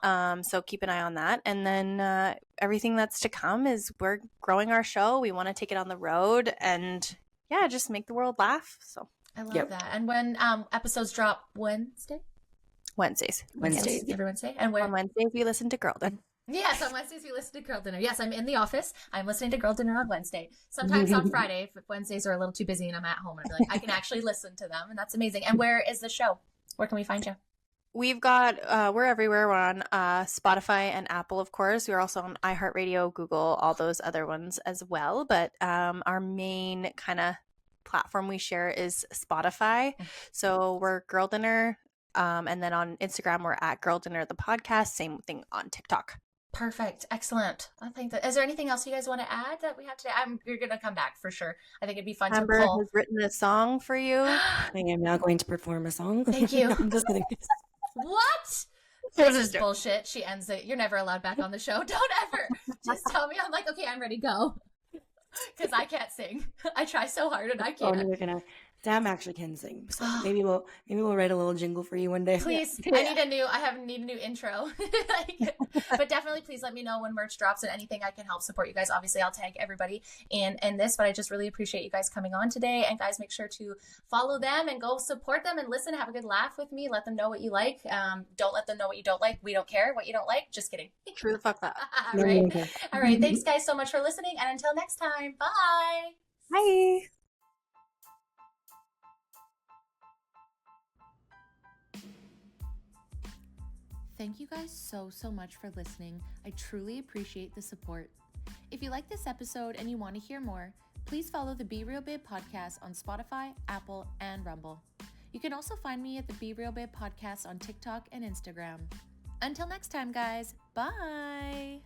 So keep an eye on that. And then everything that's to come is we're growing our show. We want to take it on the road and just make the world laugh. So I love Yep. that. And when episodes drop Wednesdays? Wednesdays. Wednesdays. Every Wednesday. And where On Wednesdays we listen to Girl Dinner. Yes, on Wednesdays we listen to Girl Dinner. Yes, I'm in the office. I'm listening to Girl Dinner on Wednesday. Sometimes on Friday, if Wednesdays are a little too busy and I'm at home, I'd be like, I can actually listen to them, and that's amazing. And where is the show? Where can we find you? We've got we're everywhere. We're on Spotify and Apple, of course. We're also on iHeartRadio, Google, all those other ones as well. But our main kind of platform we share is Spotify. So we're Girl Dinner. And then on Instagram, we're at Girl Dinner the podcast. Same thing on TikTok. Perfect. Excellent. I think that. Is there anything else you guys want to add that we have today? You're going to come back for sure. I think it'd be fun Amber to pull. has written a song for you. I am now going to perform a song. Thank you. I'm just kidding. What? This is bullshit. She ends it. You're never allowed back on the show. Don't ever. Just tell me. I'm like, okay, I'm ready. Go. Because I can't sing. I try so hard and I Oh, can't. no, we're gonna. Sam actually can sing, so maybe we'll write a little jingle for you one day. Please, Yeah. I need a new intro. But definitely, please let me know when merch drops and anything I can help support you guys. Obviously, I'll tag everybody in this, but I just really appreciate you guys coming on today. And guys, make sure to follow them and go support them and listen, have a good laugh with me. Let them know what you like. Don't let them know what you don't like. We don't care what you don't like. Just kidding. True the fuck that. All right. All right. Thanks, guys, so much for listening. And until next time, bye. Bye. Thank you guys so much for listening. I truly appreciate the support. If you like this episode and you want to hear more, please follow the Be Real Babe podcast on Spotify, Apple, and Rumble. You can also find me at the Be Real Babe podcast on TikTok and Instagram. Until next time, guys. Bye!